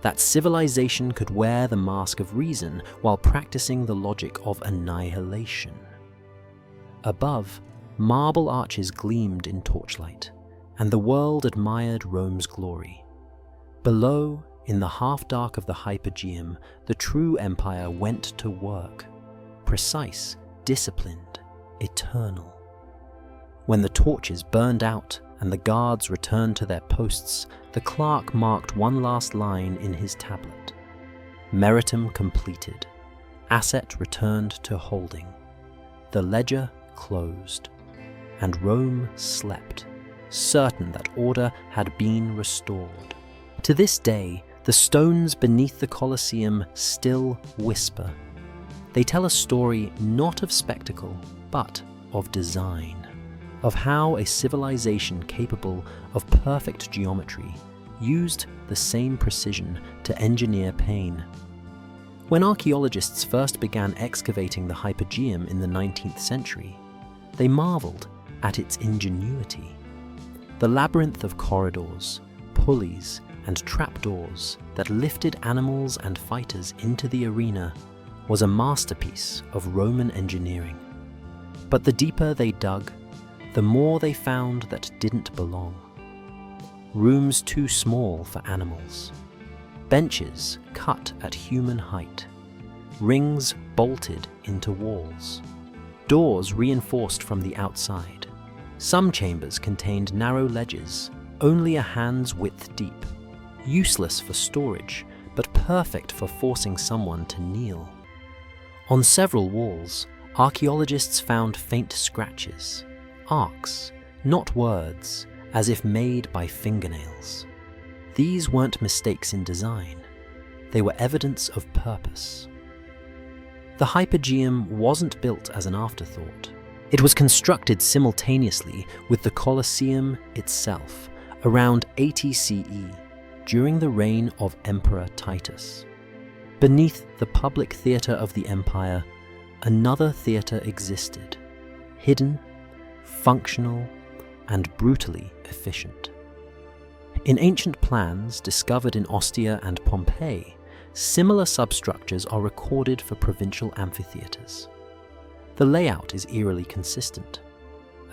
that civilization could wear the mask of reason while practicing the logic of annihilation. Above, marble arches gleamed in torchlight, and the world admired Rome's glory. Below, in the half-dark of the Hypogeum, the true empire went to work, precise, disciplined, eternal. When the torches burned out and the guards returned to their posts, the clerk marked one last line in his tablet: Meritum completed. Asset returned to holding. The ledger closed, and Rome slept, certain that order had been restored. To this day, the stones beneath the Colosseum still whisper. They tell a story not of spectacle, but of design, of how a civilization capable of perfect geometry used the same precision to engineer pain. When archaeologists first began excavating the Hypogeum in the 19th century, they marveled at its ingenuity. The labyrinth of corridors, pulleys, and trapdoors that lifted animals and fighters into the arena was a masterpiece of Roman engineering. But the deeper they dug, the more they found that didn't belong. Rooms too small for animals, benches cut at human height, rings bolted into walls, doors reinforced from the outside. Some chambers contained narrow ledges, only a hand's width deep, useless for storage, but perfect for forcing someone to kneel. On several walls, archaeologists found faint scratches, arcs, not words, as if made by fingernails. These weren't mistakes in design, they were evidence of purpose. The Hypogeum wasn't built as an afterthought. It was constructed simultaneously with the Colosseum itself, around 80 CE, during the reign of Emperor Titus. Beneath the public theatre of the empire, another theatre existed, hidden, functional, and brutally efficient. In ancient plans discovered in Ostia and Pompeii, similar substructures are recorded for provincial amphitheatres. The layout is eerily consistent.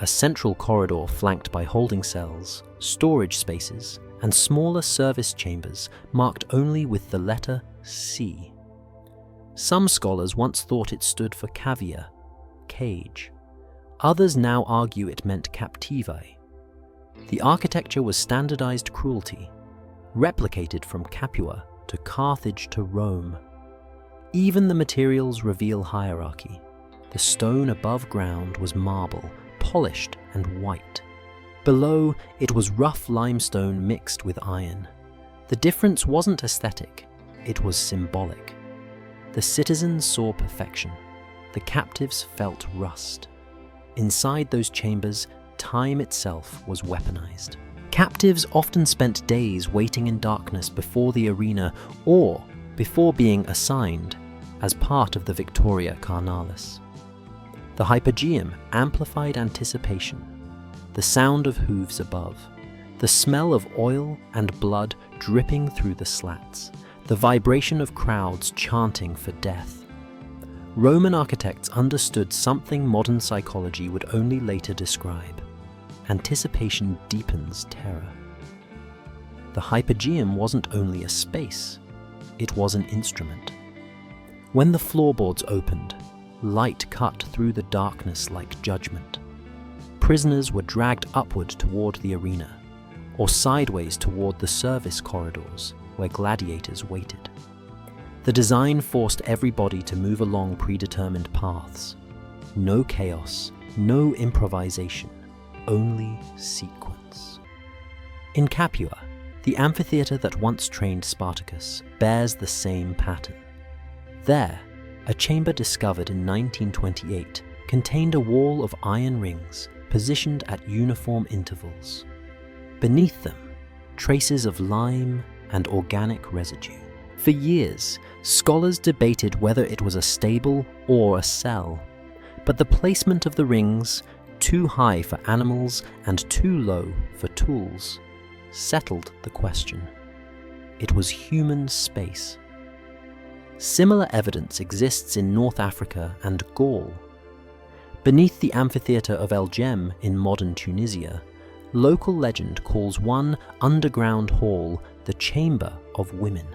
A central corridor flanked by holding cells, storage spaces, and smaller service chambers marked only with the letter C. Some scholars once thought it stood for cavia, cage. Others now argue it meant captivae. The architecture was standardized cruelty, replicated from Capua to Carthage to Rome. Even the materials reveal hierarchy. The stone above ground was marble, polished and white. Below, it was rough limestone mixed with iron. The difference wasn't aesthetic, it was symbolic. The citizens saw perfection. The captives felt rust. Inside those chambers, time itself was weaponized. Captives often spent days waiting in darkness before the arena or before being assigned as part of the Victoria Carnalis. The Hypogeum amplified anticipation, the sound of hooves above, the smell of oil and blood dripping through the slats, the vibration of crowds chanting for death. Roman architects understood something modern psychology would only later describe. Anticipation deepens terror. The Hypogeum wasn't only a space, it was an instrument. When the floorboards opened, light cut through the darkness like judgment. Prisoners were dragged upward toward the arena, or sideways toward the service corridors where gladiators waited. The design forced everybody to move along predetermined paths. No chaos, no improvisation, only sequence. In Capua, the amphitheatre that once trained Spartacus bears the same pattern. There, a chamber discovered in 1928 contained a wall of iron rings positioned at uniform intervals. Beneath them, traces of lime, and organic residue. For years, scholars debated whether it was a stable or a cell, but the placement of the rings, too high for animals and too low for tools, settled the question. It was human space. Similar evidence exists in North Africa and Gaul. Beneath the amphitheatre of El Jem in modern Tunisia, local legend calls one underground hall the Chamber of Women.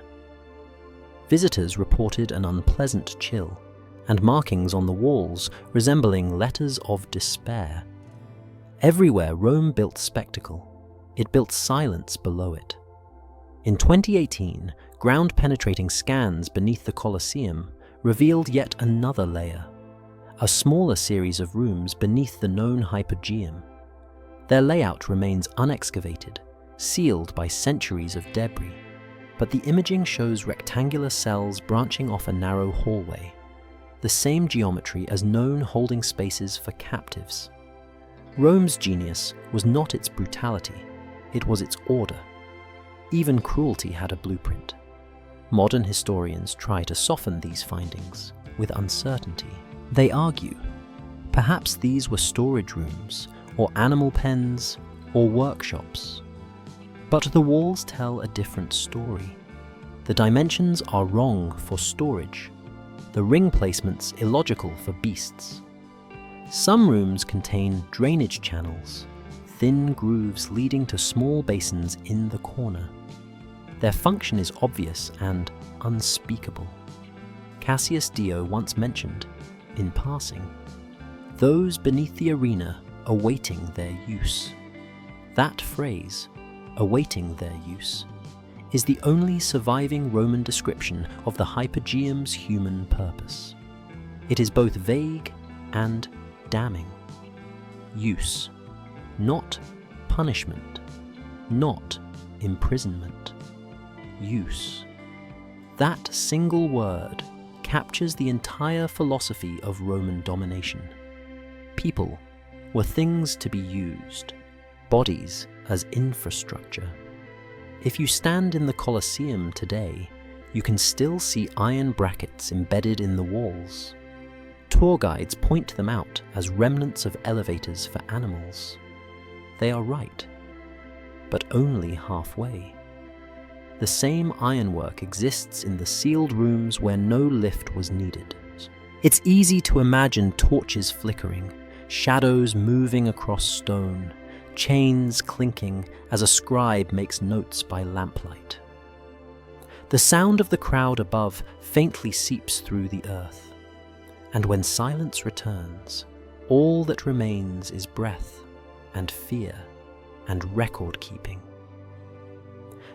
Visitors reported an unpleasant chill, and markings on the walls resembling letters of despair. Everywhere Rome built spectacle, it built silence below it. In 2018, ground-penetrating scans beneath the Colosseum revealed yet another layer, a smaller series of rooms beneath the known hypogeum. Their layout remains unexcavated, sealed by centuries of debris, but the imaging shows rectangular cells branching off a narrow hallway, the same geometry as known holding spaces for captives. Rome's genius was not its brutality, it was its order. Even cruelty had a blueprint. Modern historians try to soften these findings with uncertainty. They argue, perhaps these were storage rooms, or animal pens, or workshops. But the walls tell a different story. The dimensions are wrong for storage, the ring placements illogical for beasts. Some rooms contain drainage channels, thin grooves leading to small basins in the corner. Their function is obvious and unspeakable. Cassius Dio once mentioned, in passing, those beneath the arena awaiting their use. That phrase, awaiting their use, is the only surviving Roman description of the hypogeum's human purpose. It is both vague and damning. Use, not punishment, not imprisonment. Use. That single word captures the entire philosophy of Roman domination. People were things to be used, bodies as infrastructure. If you stand in the Colosseum today, you can still see iron brackets embedded in the walls. Tour guides point them out as remnants of elevators for animals. They are right, but only halfway. The same ironwork exists in the sealed rooms where no lift was needed. It's easy to imagine torches flickering, shadows moving across stone, chains clinking as a scribe makes notes by lamplight. The sound of the crowd above faintly seeps through the earth, and when silence returns, all that remains is breath and fear and record-keeping.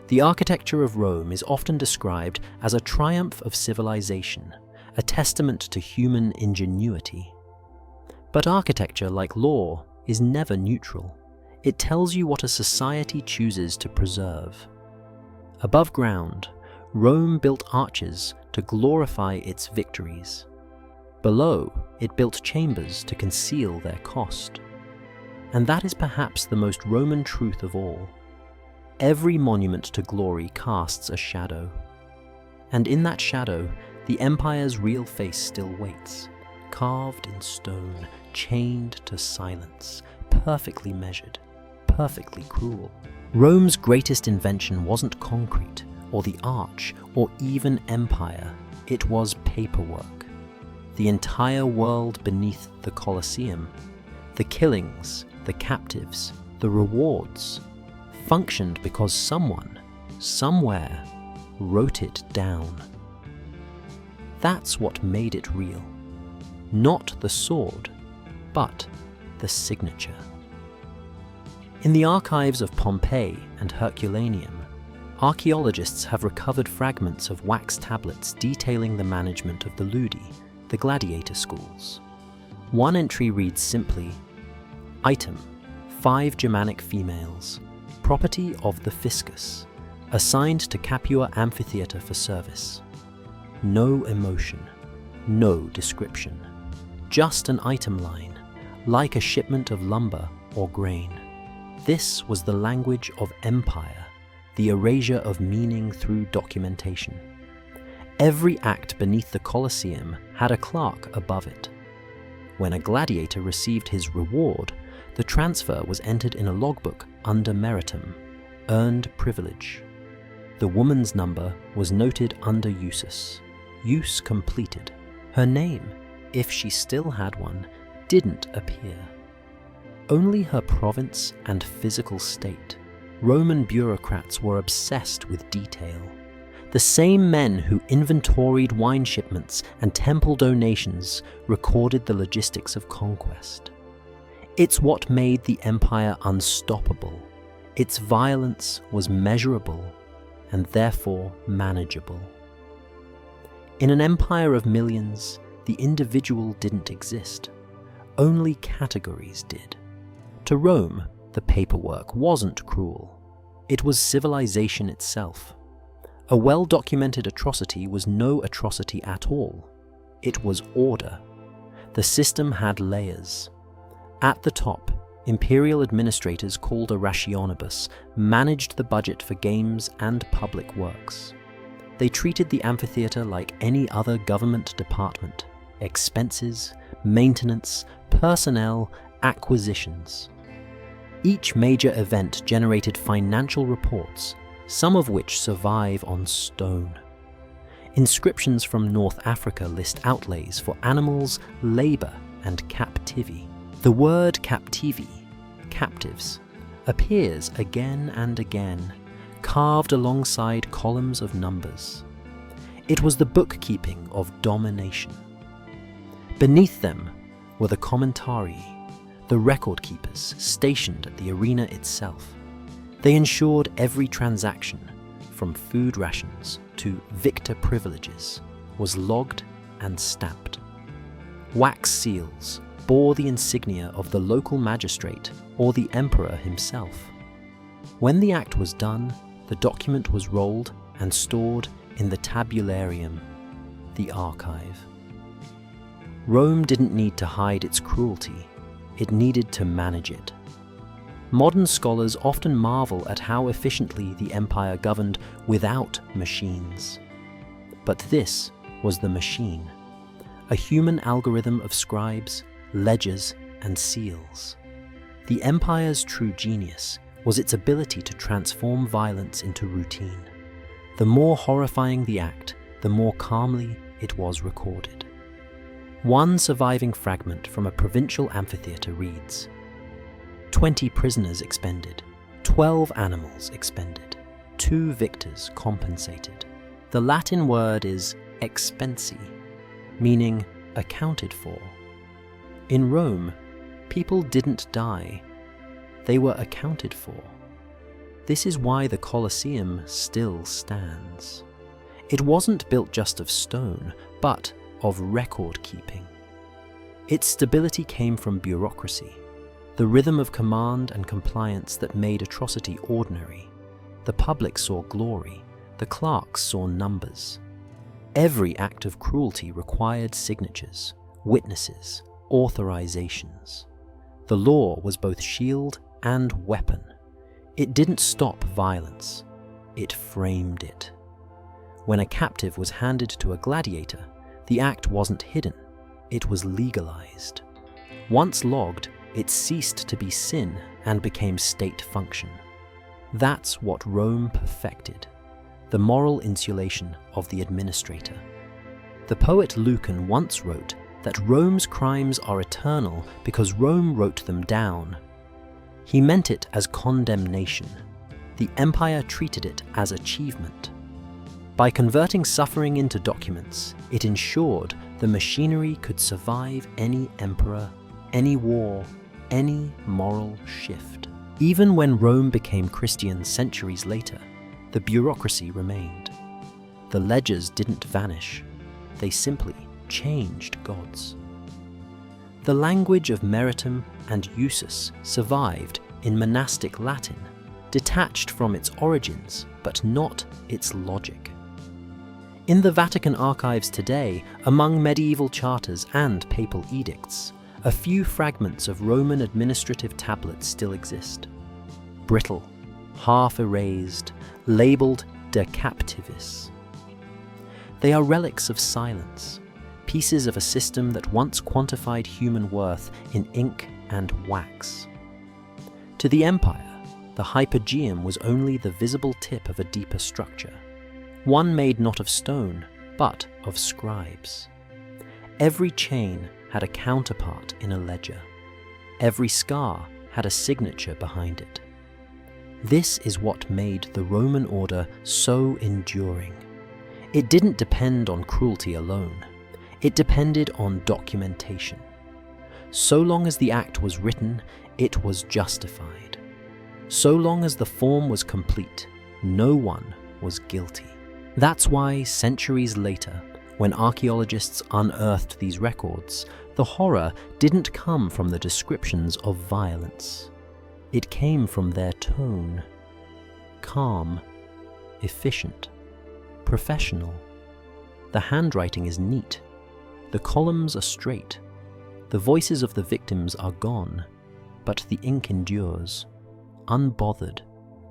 The architecture of Rome is often described as a triumph of civilization, a testament to human ingenuity. But architecture, like law, is never neutral. It tells you what a society chooses to preserve. Above ground, Rome built arches to glorify its victories. Below, it built chambers to conceal their cost. And that is perhaps the most Roman truth of all. Every monument to glory casts a shadow. And in that shadow, the empire's real face still waits, carved in stone, chained to silence, perfectly measured, perfectly cruel. Rome's greatest invention wasn't concrete, or the arch, or even empire. It was paperwork. The entire world beneath the Colosseum, the killings, the captives, the rewards, functioned because someone, somewhere, wrote it down. That's what made it real. Not the sword, but the signature. In the archives of Pompeii and Herculaneum, archaeologists have recovered fragments of wax tablets detailing the management of the ludi, the gladiator schools. One entry reads simply, "Item, 5 Germanic females, property of the fiscus, assigned to Capua Amphitheatre for service." No emotion, no description, just an item line, like a shipment of lumber or grain. This was the language of empire, the erasure of meaning through documentation. Every act beneath the Colosseum had a clerk above it. When a gladiator received his reward, the transfer was entered in a logbook under meritum, earned privilege. The woman's number was noted under usus, use completed. Her name, if she still had one, didn't appear. Only her province and physical state. Roman bureaucrats were obsessed with detail. The same men who inventoried wine shipments and temple donations recorded the logistics of conquest. It's what made the empire unstoppable. Its violence was measurable and therefore manageable. In an empire of millions, the individual didn't exist. Only categories did. To Rome, the paperwork wasn't cruel. It was civilization itself. A well-documented atrocity was no atrocity at all. It was order. The system had layers. At the top, imperial administrators called a rationibus managed the budget for games and public works. They treated the amphitheater like any other government department: expenses, maintenance, personnel, acquisitions. Each major event generated financial reports, some of which survive on stone. Inscriptions from North Africa list outlays for animals, labor, and captivi. The word captivi, captives, appears again and again, carved alongside columns of numbers. It was the bookkeeping of domination. Beneath them were the commentarii, the record keepers stationed at the arena itself. They ensured every transaction, from food rations to victor privileges, was logged and stamped. Wax seals bore the insignia of the local magistrate or the emperor himself. When the act was done, the document was rolled and stored in the tabularium, the archive. Rome didn't need to hide its cruelty, it needed to manage it. Modern scholars often marvel at how efficiently the empire governed without machines. But this was the machine, a human algorithm of scribes, ledgers, and seals. The empire's true genius was its ability to transform violence into routine. The more horrifying the act, the more calmly it was recorded. One surviving fragment from a provincial amphitheater reads, 20 prisoners expended, 12 animals expended, 2 victors compensated. The Latin word is expensi, meaning accounted for. In Rome, people didn't die, they were accounted for. This is why the Colosseum still stands. It wasn't built just of stone, but of record keeping. Its stability came from bureaucracy, the rhythm of command and compliance that made atrocity ordinary. The public saw glory, the clerks saw numbers. Every act of cruelty required signatures, witnesses, authorizations. The law was both shield and weapon. It didn't stop violence, it framed it. When a captive was handed to a gladiator, the act wasn't hidden, it was legalized. Once logged, it ceased to be sin and became state function. That's what Rome perfected, the moral insulation of the administrator. The poet Lucan once wrote that Rome's crimes are eternal because Rome wrote them down. He meant it as condemnation. The empire treated it as achievement. By converting suffering into documents, it ensured the machinery could survive any emperor, any war, any moral shift. Even when Rome became Christian centuries later, the bureaucracy remained. The ledgers didn't vanish, they simply changed gods. The language of meritum and usus survived in monastic Latin, detached from its origins, but not its logic. In the Vatican archives today, among medieval charters and papal edicts, a few fragments of Roman administrative tablets still exist. Brittle, half erased, labeled decaptivis. They are relics of silence, pieces of a system that once quantified human worth in ink and wax. To the empire, the hypogeum was only the visible tip of a deeper structure, one made not of stone, but of scribes. Every chain had a counterpart in a ledger. Every scar had a signature behind it. This is what made the Roman order so enduring. It didn't depend on cruelty alone. It depended on documentation. So long as the act was written, it was justified. So long as the form was complete, no one was guilty. That's why, centuries later, when archaeologists unearthed these records, the horror didn't come from the descriptions of violence. It came from their tone. Calm, efficient, professional. The handwriting is neat. The columns are straight. The voices of the victims are gone, but the ink endures, unbothered,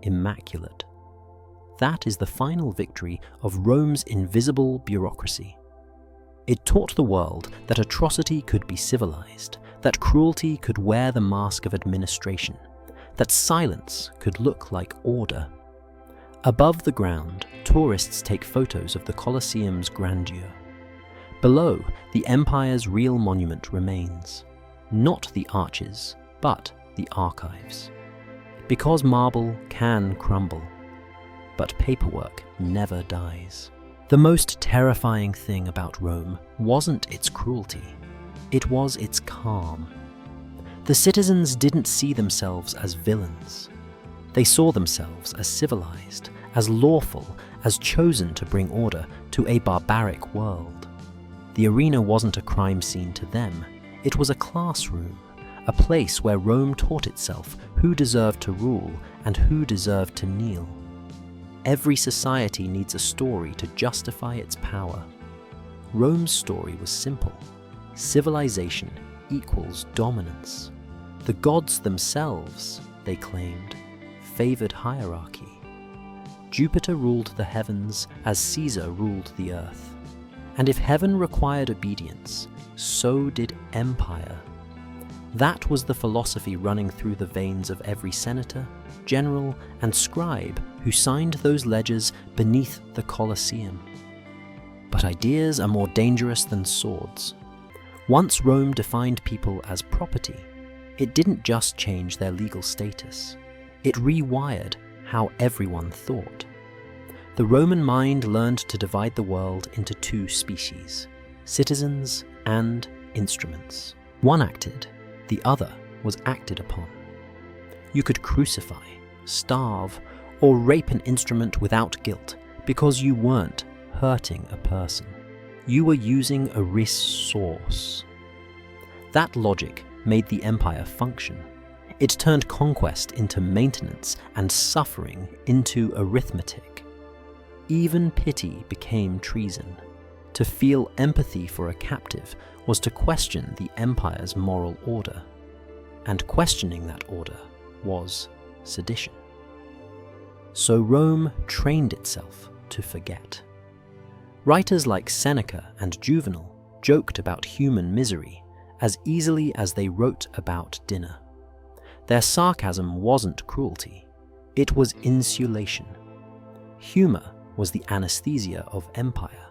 immaculate. That is the final victory of Rome's invisible bureaucracy. It taught the world that atrocity could be civilized, that cruelty could wear the mask of administration, that silence could look like order. Above the ground, tourists take photos of the Colosseum's grandeur. Below, the empire's real monument remains. Not the arches, but the archives. Because marble can crumble, but paperwork never dies. The most terrifying thing about Rome wasn't its cruelty, it was its calm. The citizens didn't see themselves as villains. They saw themselves as civilized, as lawful, as chosen to bring order to a barbaric world. The arena wasn't a crime scene to them, it was a classroom, a place where Rome taught itself who deserved to rule and who deserved to kneel. Every society needs a story to justify its power. Rome's story was simple. Civilization equals dominance. The gods themselves, they claimed, favored hierarchy. Jupiter ruled the heavens as Caesar ruled the earth. And if heaven required obedience, so did empire. That was the philosophy running through the veins of every senator, general, and scribe who signed those ledgers beneath the Colosseum. But ideas are more dangerous than swords. Once Rome defined people as property, it didn't just change their legal status. It rewired how everyone thought. The Roman mind learned to divide the world into two species, citizens and instruments. One acted, the other was acted upon. You could crucify, starve, or rape an instrument without guilt because you weren't hurting a person. You were using a resource. That logic made the empire function. It turned conquest into maintenance and suffering into arithmetic. Even pity became treason. To feel empathy for a captive was to question the empire's moral order, and questioning that order was sedition. So Rome trained itself to forget. Writers like Seneca and Juvenal joked about human misery as easily as they wrote about dinner. Their sarcasm wasn't cruelty, it was insulation. Humor was the anesthesia of empire.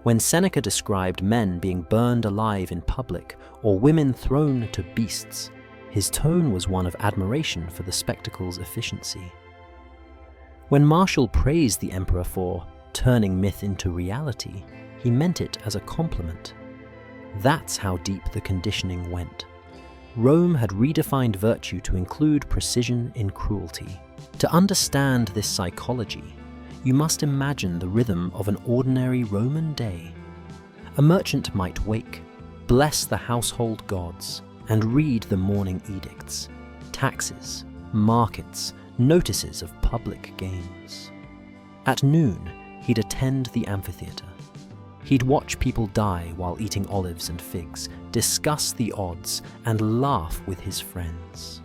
When Seneca described men being burned alive in public or women thrown to beasts, his tone was one of admiration for the spectacle's efficiency. When Martial praised the emperor for turning myth into reality, he meant it as a compliment. That's how deep the conditioning went. Rome had redefined virtue to include precision in cruelty. To understand this psychology, you must imagine the rhythm of an ordinary Roman day. A merchant might wake, bless the household gods, and read the morning edicts, taxes, markets, notices of public games. At noon, he'd attend the amphitheatre. He'd watch people die while eating olives and figs, discuss the odds, and laugh with his friends.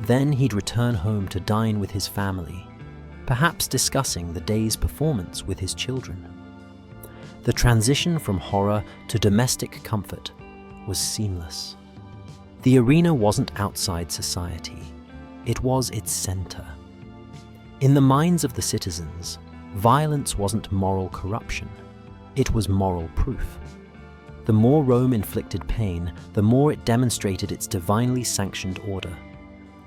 Then he'd return home to dine with his family, perhaps discussing the day's performance with his children. The transition from horror to domestic comfort was seamless. The arena wasn't outside society, it was its center. In the minds of the citizens, violence wasn't moral corruption, it was moral proof. The more Rome inflicted pain, the more it demonstrated its divinely sanctioned order.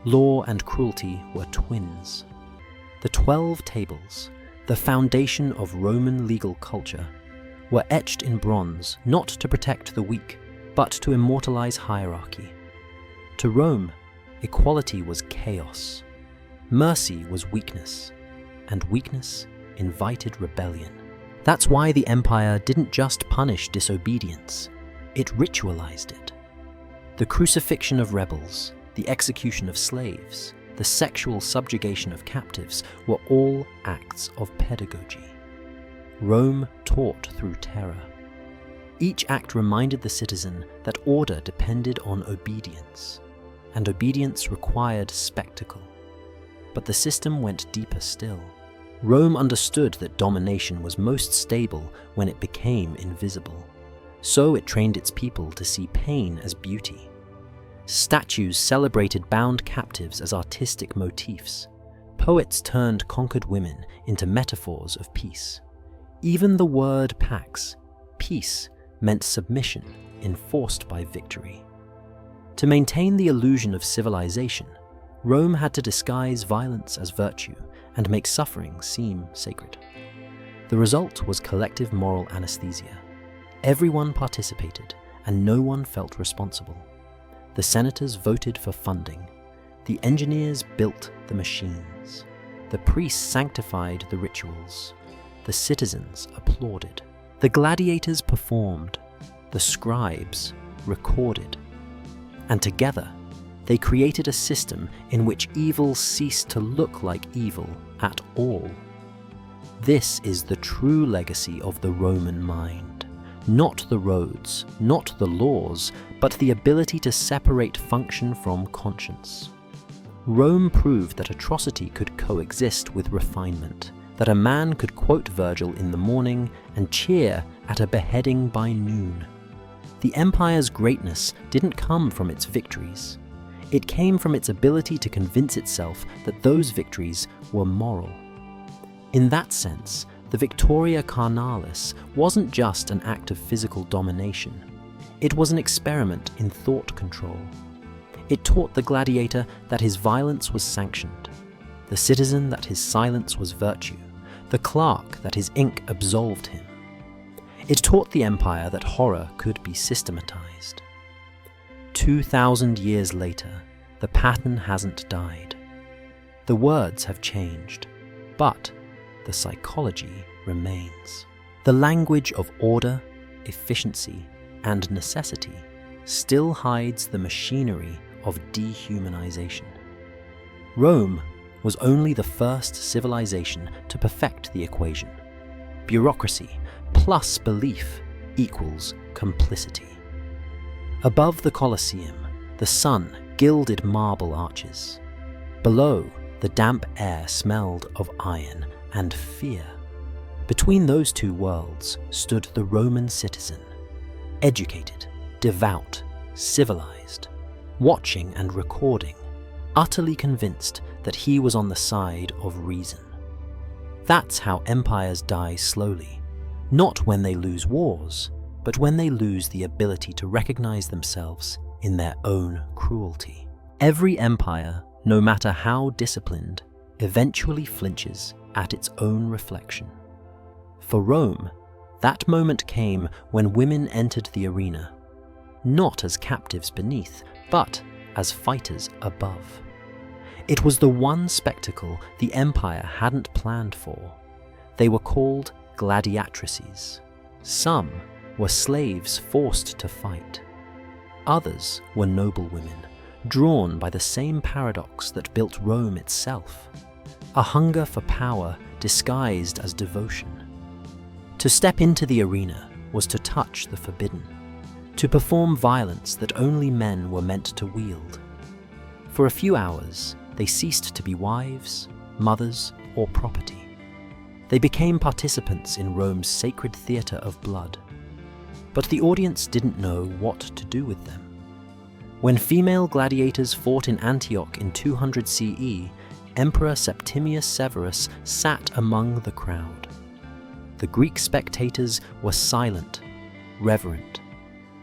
Law and cruelty were twins. The 12 tables, the foundation of Roman legal culture, were etched in bronze not to protect the weak, but to immortalize hierarchy. To Rome, equality was chaos. Mercy was weakness, and weakness invited rebellion. That's why the empire didn't just punish disobedience, it ritualized it. The crucifixion of rebels, the execution of slaves, the sexual subjugation of captives were all acts of pedagogy. Rome taught through terror. Each act reminded the citizen that order depended on obedience, and obedience required spectacle. But the system went deeper still. Rome understood that domination was most stable when it became invisible. So it trained its people to see pain as beauty. Statues celebrated bound captives as artistic motifs. Poets turned conquered women into metaphors of peace. Even the word pax, peace, meant submission enforced by victory. To maintain the illusion of civilization, Rome had to disguise violence as virtue and make suffering seem sacred. The result was collective moral anesthesia. Everyone participated, and no one felt responsible. The senators voted for funding. The engineers built the machines. The priests sanctified the rituals. The citizens applauded. The gladiators performed. The scribes recorded. And together, they created a system in which evil ceased to look like evil at all. This is the true legacy of the Roman mind. Not the roads, not the laws, but the ability to separate function from conscience. Rome proved that atrocity could coexist with refinement, that a man could quote Virgil in the morning and cheer at a beheading by noon. The empire's greatness didn't come from its victories. It came from its ability to convince itself that those victories were moral. In that sense, the Victoria Carnalis wasn't just an act of physical domination. It was an experiment in thought control. It taught the gladiator that his violence was sanctioned, the citizen that his silence was virtue, the clerk that his ink absolved him. It taught the empire that horror could be systematized. 2,000 years later, the pattern hasn't died. The words have changed, but the psychology remains. The language of order, efficiency, and necessity still hides the machinery of dehumanization. Rome was only the first civilization to perfect the equation. Bureaucracy plus belief equals complicity. Above the Colosseum, the sun gilded marble arches. Below, the damp air smelled of iron and fear. Between those two worlds stood the Roman citizen, educated, devout, civilized, watching and recording, utterly convinced that he was on the side of reason. That's how empires die slowly, not when they lose wars, but when they lose the ability to recognize themselves in their own cruelty. Every empire, no matter how disciplined, eventually flinches at its own reflection. For Rome, that moment came when women entered the arena, not as captives beneath, but as fighters above. It was the one spectacle the empire hadn't planned for. They were called gladiatrices. Some were slaves forced to fight. Others were noble women, drawn by the same paradox that built Rome itself, a hunger for power disguised as devotion. To step into the arena was to touch the forbidden, to perform violence that only men were meant to wield. For a few hours, they ceased to be wives, mothers, or property. They became participants in Rome's sacred theatre of blood. But the audience didn't know what to do with them. When female gladiators fought in Antioch in 200 CE, Emperor Septimius Severus sat among the crowd. The Greek spectators were silent, reverent.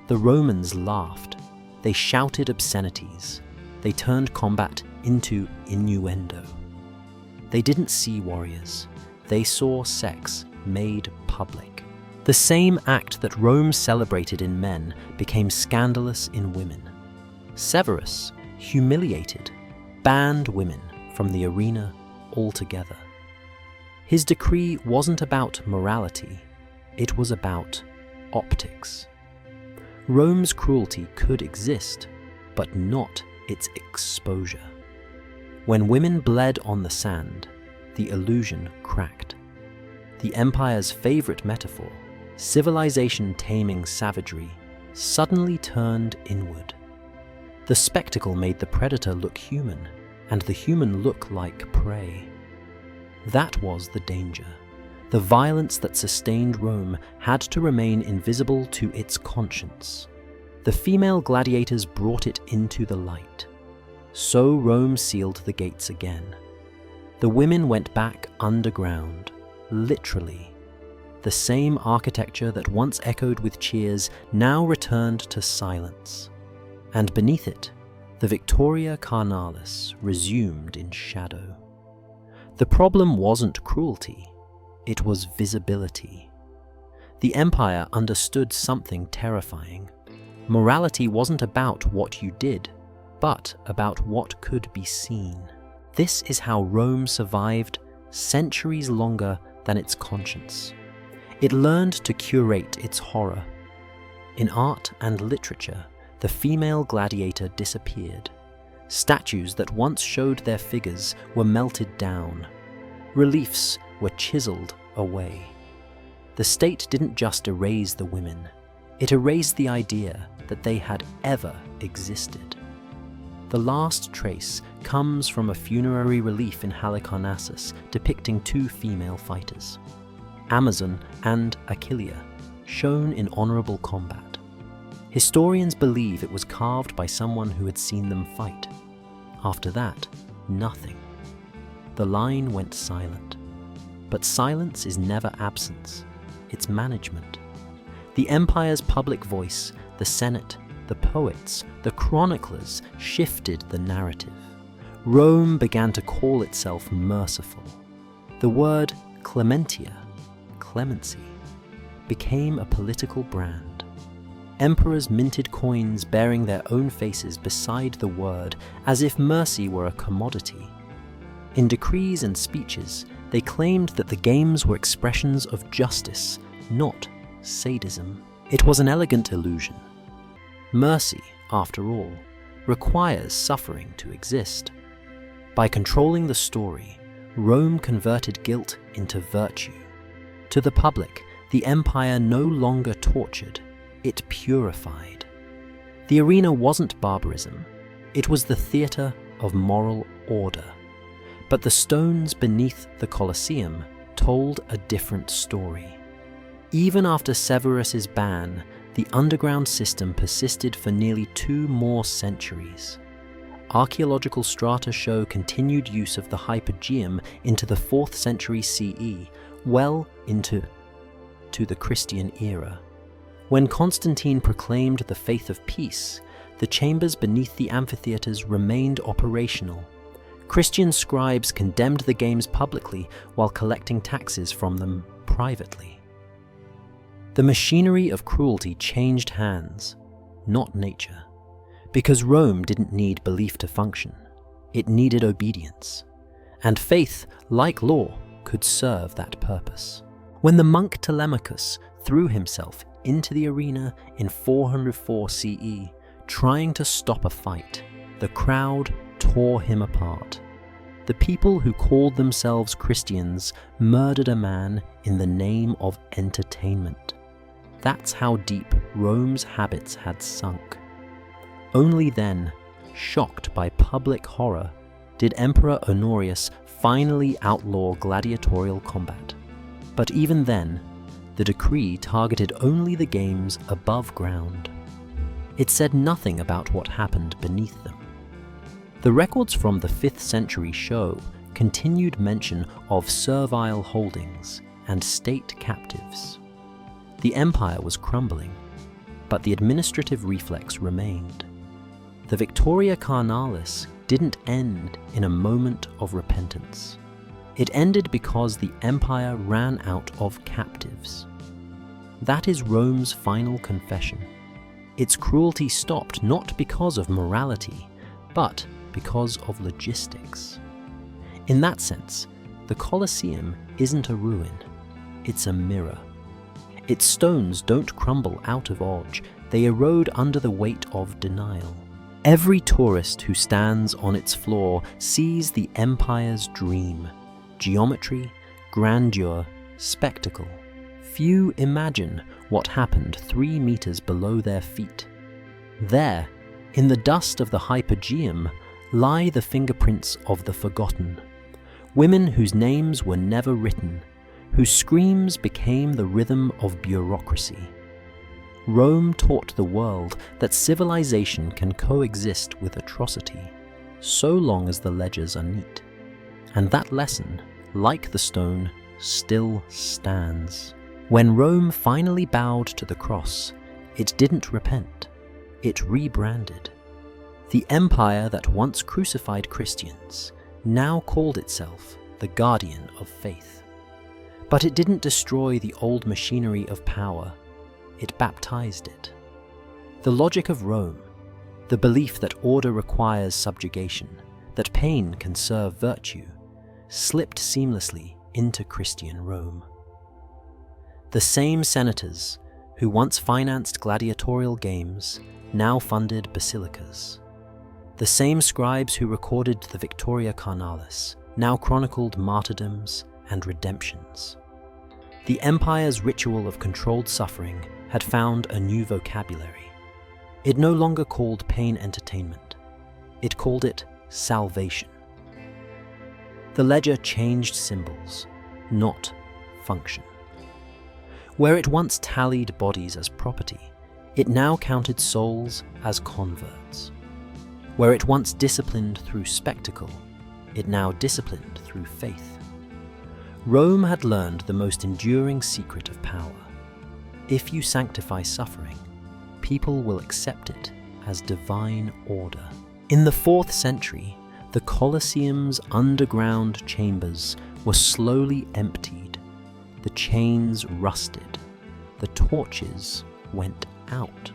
The Romans laughed. They shouted obscenities. They turned combat into innuendo. They didn't see warriors. They saw sex made public. The same act that Rome celebrated in men became scandalous in women. Severus, humiliated, banned women from the arena altogether. His decree wasn't about morality, it was about optics. Rome's cruelty could exist, but not its exposure. When women bled on the sand, the illusion cracked. The empire's favorite metaphor, civilization taming savagery, suddenly turned inward. The spectacle made the predator look human, and the human look like prey. That was the danger. The violence that sustained Rome had to remain invisible to its conscience. The female gladiators brought it into the light. So Rome sealed the gates again. The women went back underground, literally. The same architecture that once echoed with cheers now returned to silence. And beneath it, the Victoria Carnalis resumed in shadow. The problem wasn't cruelty, it was visibility. The empire understood something terrifying. Morality wasn't about what you did, but about what could be seen. This is how Rome survived centuries longer than its conscience. It learned to curate its horror. In art and literature, the female gladiator disappeared. Statues that once showed their figures were melted down. Reliefs were chiseled away. The state didn't just erase the women, it erased the idea that they had ever existed. The last trace comes from a funerary relief in Halicarnassus depicting two female fighters, Amazon and Achillea, shown in honorable combat. Historians believe it was carved by someone who had seen them fight. After that, nothing. The line went silent. But silence is never absence, it's management. The empire's public voice, the Senate, the poets, the chroniclers shifted the narrative. Rome began to call itself merciful. The word clementia, clemency, became a political brand. Emperors minted coins bearing their own faces beside the word, as if mercy were a commodity. In decrees and speeches, they claimed that the games were expressions of justice, not sadism. It was an elegant illusion. Mercy, after all, requires suffering to exist. By controlling the story, Rome converted guilt into virtue. To the public, the empire no longer tortured, it purified. The arena wasn't barbarism, it was the theatre of moral order. But the stones beneath the Colosseum told a different story. Even after Severus's ban, the underground system persisted for nearly 2 more centuries. Archaeological strata show continued use of the Hypogeum into the 4th century CE, well into the Christian era. When Constantine proclaimed the faith of peace, the chambers beneath the amphitheatres remained operational. Christian scribes condemned the games publicly while collecting taxes from them privately. The machinery of cruelty changed hands, not nature, because Rome didn't need belief to function. It needed obedience, and faith, like law, could serve that purpose. When the monk Telemachus threw himself into the arena in 404 CE, trying to stop a fight, the crowd tore him apart. The people who called themselves Christians murdered a man in the name of entertainment. That's how deep Rome's habits had sunk. Only then, shocked by public horror, did Emperor Honorius finally outlaw gladiatorial combat. But even then, the decree targeted only the games above ground. It said nothing about what happened beneath them. The records from the 5th century show continued mention of servile holdings and state captives. The empire was crumbling, but the administrative reflex remained. The Victoria Carnalis didn't end in a moment of repentance. It ended because the empire ran out of captives. That is Rome's final confession. Its cruelty stopped not because of morality, but because of logistics. In that sense, the Colosseum isn't a ruin, it's a mirror. Its stones don't crumble out of age, they erode under the weight of denial. Every tourist who stands on its floor sees the empire's dream: geometry, grandeur, spectacle. Few imagine what happened 3 meters below their feet. There, in the dust of the Hypogeum, lie the fingerprints of the forgotten. Women whose names were never written, whose screams became the rhythm of bureaucracy. Rome taught the world that civilization can coexist with atrocity, so long as the ledgers are neat. And that lesson, like the stone, still stands. When Rome finally bowed to the cross, it didn't repent, it rebranded. The empire that once crucified Christians now called itself the guardian of faith. But it didn't destroy the old machinery of power, it baptized it. The logic of Rome, the belief that order requires subjugation, that pain can serve virtue, slipped seamlessly into Christian Rome. The same senators who once financed gladiatorial games now funded basilicas. The same scribes who recorded the Victoria Carnalis now chronicled martyrdoms and redemptions. The empire's ritual of controlled suffering had found a new vocabulary. It no longer called pain entertainment. It called it salvation. The ledger changed symbols, not function. Where it once tallied bodies as property, it now counted souls as converts. Where it once disciplined through spectacle, it now disciplined through faith. Rome had learned the most enduring secret of power. If you sanctify suffering, people will accept it as divine order. In the 4th century, the Colosseum's underground chambers were slowly emptied. The chains rusted. The torches went out.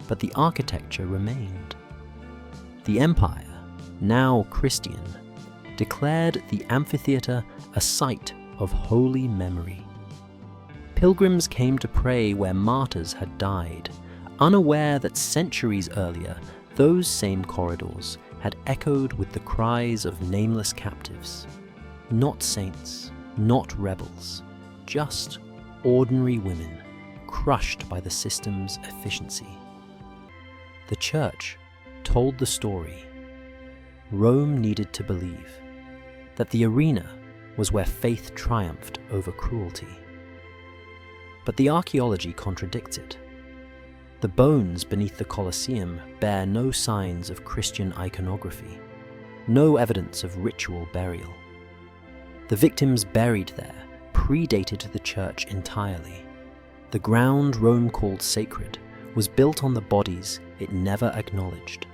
But the architecture remained. The empire, now Christian, declared the amphitheatre a site of holy memory. Pilgrims came to pray where martyrs had died, unaware that centuries earlier those same corridors had echoed with the cries of nameless captives. Not saints, not rebels, just ordinary women crushed by the system's efficiency. The church told the story. Rome needed to believe that the arena was where faith triumphed over cruelty. But the archaeology contradicts it. The bones beneath the Colosseum bear no signs of Christian iconography, no evidence of ritual burial. The victims buried there predated the church entirely. The ground Rome called sacred was built on the bodies it never acknowledged.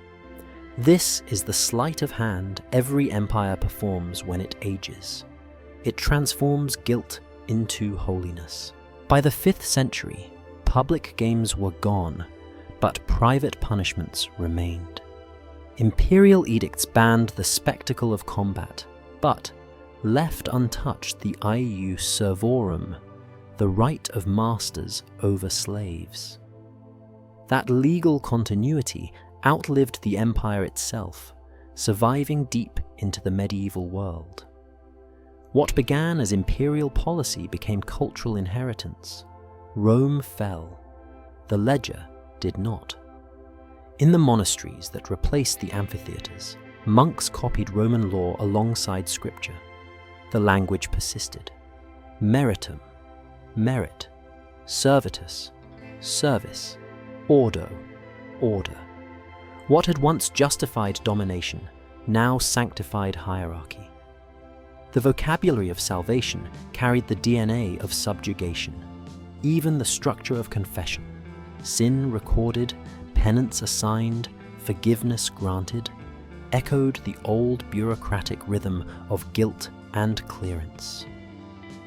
This is the sleight of hand every empire performs when it ages. It transforms guilt into holiness. By the 5th century, public games were gone, but private punishments remained. Imperial edicts banned the spectacle of combat, but left untouched the ius servorum, the right of masters over slaves. That legal continuity outlived the empire itself, surviving deep into the medieval world. What began as imperial policy became cultural inheritance. Rome fell. The ledger did not. In the monasteries that replaced the amphitheaters, monks copied Roman law alongside scripture. The language persisted. Meritum, merit, servitus, service, ordo, order. What had once justified domination now sanctified hierarchy. The vocabulary of salvation carried the DNA of subjugation, even the structure of confession. Sin recorded, penance assigned, forgiveness granted, echoed the old bureaucratic rhythm of guilt and clearance.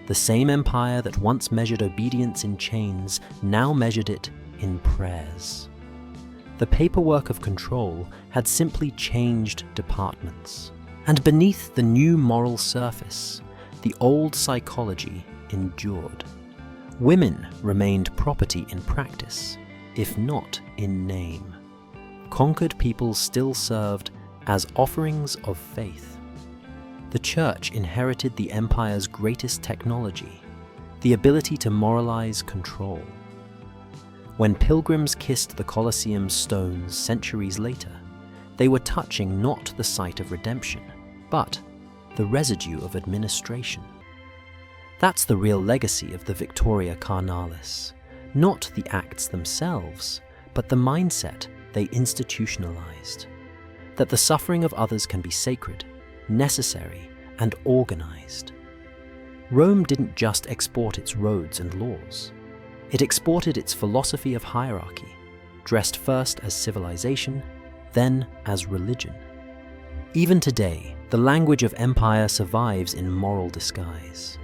The same empire that once measured obedience in chains now measured it in prayers. The paperwork of control had simply changed departments. And beneath the new moral surface, the old psychology endured. Women remained property in practice, if not in name. Conquered peoples still served as offerings of faith. The church inherited the empire's greatest technology, the ability to moralize control. When pilgrims kissed the Colosseum's stones centuries later, they were touching not the site of redemption, but the residue of administration. That's the real legacy of the Victoria Carnalis, not the acts themselves, but the mindset they institutionalized. That the suffering of others can be sacred, necessary, and organized. Rome didn't just export its roads and laws. It exported its philosophy of hierarchy, dressed first as civilization, then as religion. Even today, the language of empire survives in moral disguise.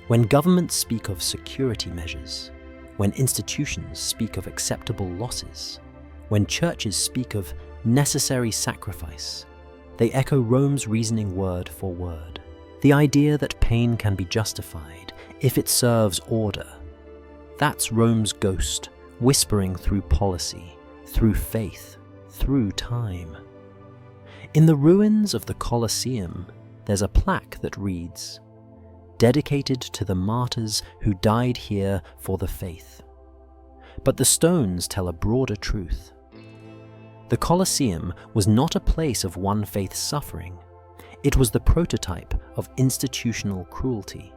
When governments speak of security measures, when institutions speak of acceptable losses, when churches speak of necessary sacrifice, they echo Rome's reasoning word for word. The idea that pain can be justified if it serves order. That's Rome's ghost, whispering through policy, through faith, through time. In the ruins of the Colosseum, there's a plaque that reads, "Dedicated to the martyrs who died here for the faith." But the stones tell a broader truth. The Colosseum was not a place of one faith's suffering. It was the prototype of institutional cruelty,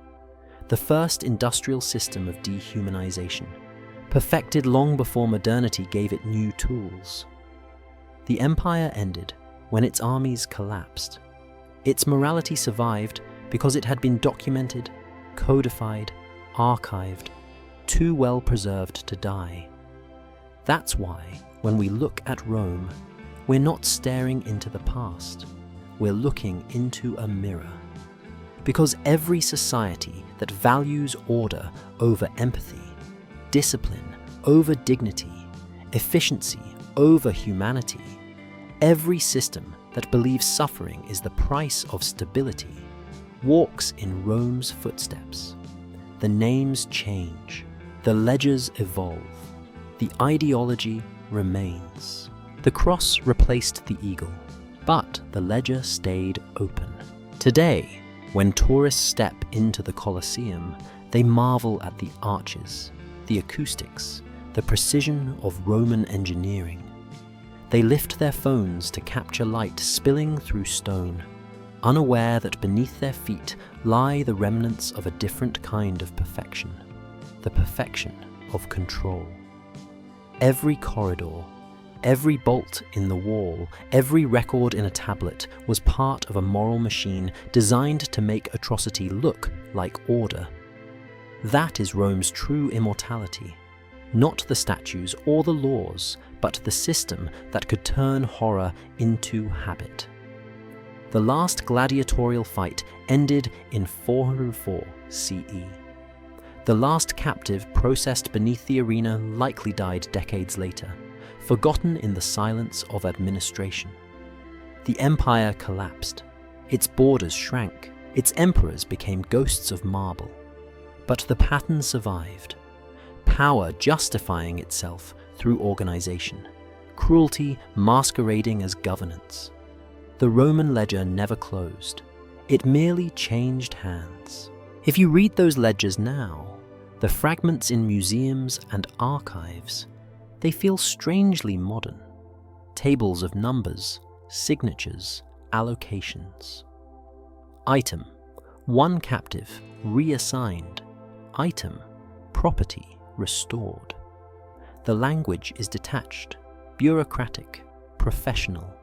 the first industrial system of dehumanization, perfected long before modernity gave it new tools. The empire ended when its armies collapsed. Its morality survived because it had been documented, codified, archived, too well preserved to die. That's why, when we look at Rome, we're not staring into the past, we're looking into a mirror. Because every society that values order over empathy, discipline over dignity, efficiency over humanity, every system that believes suffering is the price of stability, walks in Rome's footsteps. The names change, the ledgers evolve, the ideology remains. The cross replaced the eagle, but the ledger stayed open. Today, when tourists step into the Colosseum, they marvel at the arches, the acoustics, the precision of Roman engineering. They lift their phones to capture light spilling through stone, unaware that beneath their feet lie the remnants of a different kind of perfection, the perfection of control. Every corridor, every bolt in the wall, every record in a tablet was part of a moral machine designed to make atrocity look like order. That is Rome's true immortality, not the statues or the laws, but the system that could turn horror into habit. The last gladiatorial fight ended in 404 CE. The last captive processed beneath the arena likely died decades later, forgotten in the silence of administration. The empire collapsed. Its borders shrank. Its emperors became ghosts of marble. But the pattern survived. Power justifying itself through organization. Cruelty masquerading as governance. The Roman ledger never closed. It merely changed hands. If you read those ledgers now, the fragments in museums and archives, they feel strangely modern. tables of numbers, signatures, allocations. Item, one captive, reassigned. Item, property, restored. The language is detached, bureaucratic, professional.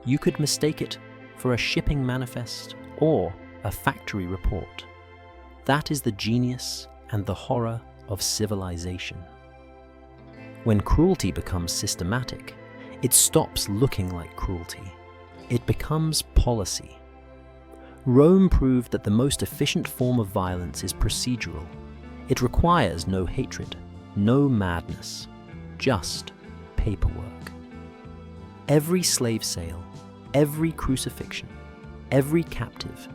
You could mistake it for a shipping manifest or a factory report. That is the genius and the horror of civilization. When cruelty becomes systematic, it stops looking like cruelty. It becomes policy. Rome proved that the most efficient form of violence is procedural. It requires no hatred, no madness, just paperwork. Every slave sale, every crucifixion, every captive,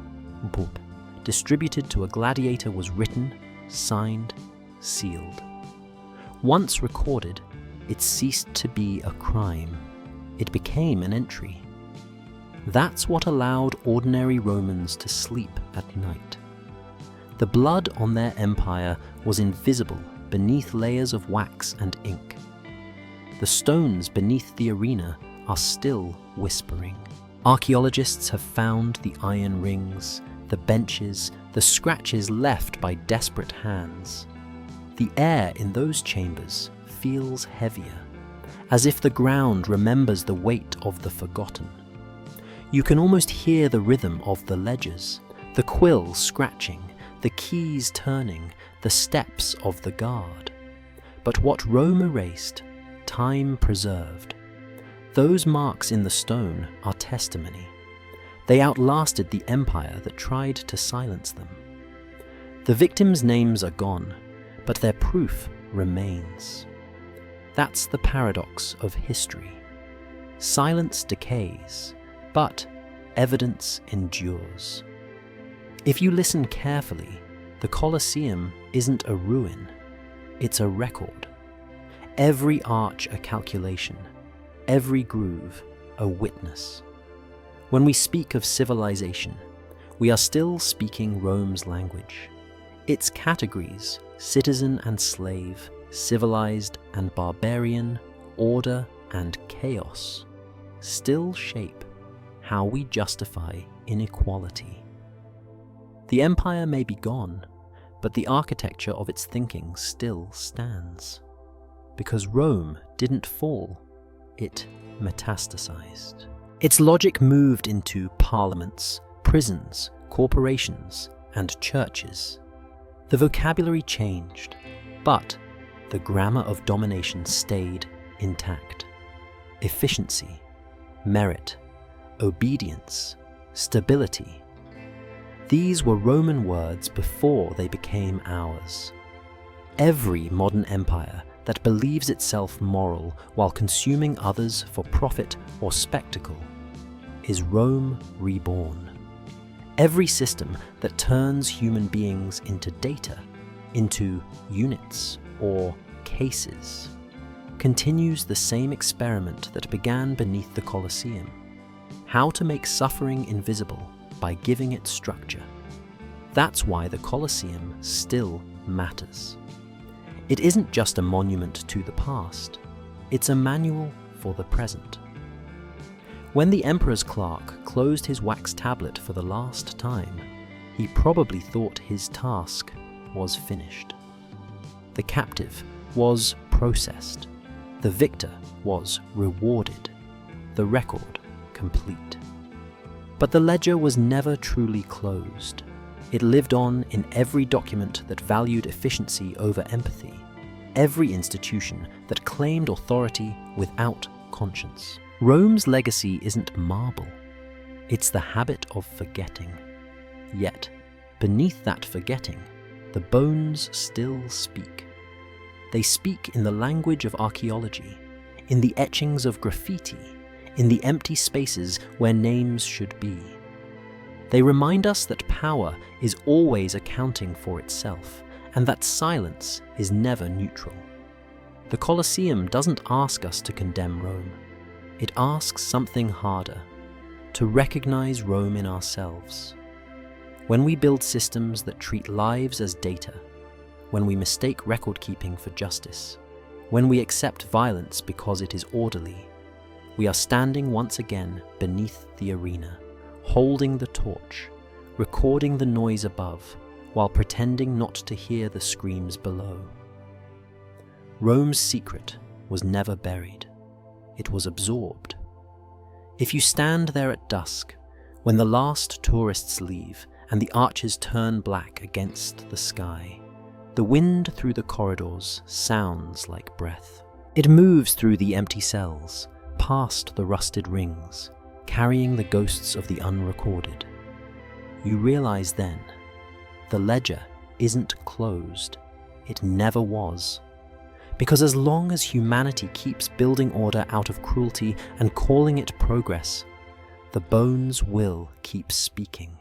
distributed to a gladiator was written, signed, sealed. Once recorded, it ceased to be a crime. It became an entry. That's what allowed ordinary Romans to sleep at night. The blood on their empire was invisible beneath layers of wax and ink. The stones beneath the arena are still whispering. Archaeologists have found the iron rings, the benches, the scratches left by desperate hands. The air in those chambers feels heavier, as if the ground remembers the weight of the forgotten. You can almost hear the rhythm of the ledgers, the quill scratching, the keys turning, the steps of the guard. But what Rome erased, time preserved. Those marks in the stone are testimony. They outlasted the empire that tried to silence them. The victims' names are gone, but their proof remains. That's the paradox of history. Silence decays, but evidence endures. If you listen carefully, the Colosseum isn't a ruin, it's a record. Every arch a calculation, every groove a witness. When we speak of civilization, we are still speaking Rome's language. Its categories, citizen and slave, civilized and barbarian, order and chaos, still shape how we justify inequality. The empire may be gone, but the architecture of its thinking still stands. Because Rome didn't fall, it metastasized. Its logic moved into parliaments, prisons, corporations, and churches. The vocabulary changed, but the grammar of domination stayed intact. Efficiency, merit, obedience, stability. These were Roman words before they became ours. Every modern empire that believes itself moral while consuming others for profit or spectacle is Rome reborn. Every system that turns human beings into data, into units or cases, continues the same experiment that began beneath the Colosseum: how to make suffering invisible by giving it structure. That's why the Colosseum still matters. It isn't just a monument to the past, it's a manual for the present. When the emperor's clerk closed his wax tablet for the last time, he probably thought his task was finished. The captive was processed, the victor was rewarded, the record complete. But the ledger was never truly closed. It lived on in every document that valued efficiency over empathy, every institution that claimed authority without conscience. Rome's legacy isn't marble, it's the habit of forgetting. Yet, beneath that forgetting, the bones still speak. They speak in the language of archaeology, in the etchings of graffiti, in the empty spaces where names should be. They remind us that power is always accounting for itself, and that silence is never neutral. The Colosseum doesn't ask us to condemn Rome. It asks something harder: to recognize Rome in ourselves. When we build systems that treat lives as data, when we mistake record-keeping for justice, when we accept violence because it is orderly, We are standing once again beneath the arena, holding the torch, recording the noise above, while pretending not to hear the screams below. Rome's secret was never buried. It was absorbed. If you stand there at dusk, when the last tourists leave and the arches turn black against the sky, the wind through the corridors sounds like breath. It moves through the empty cells, past the rusted rings, carrying the ghosts of the unrecorded. You realize then, the ledger isn't closed. It never was. Because as long as humanity keeps building order out of cruelty and calling it progress, the bones will keep speaking.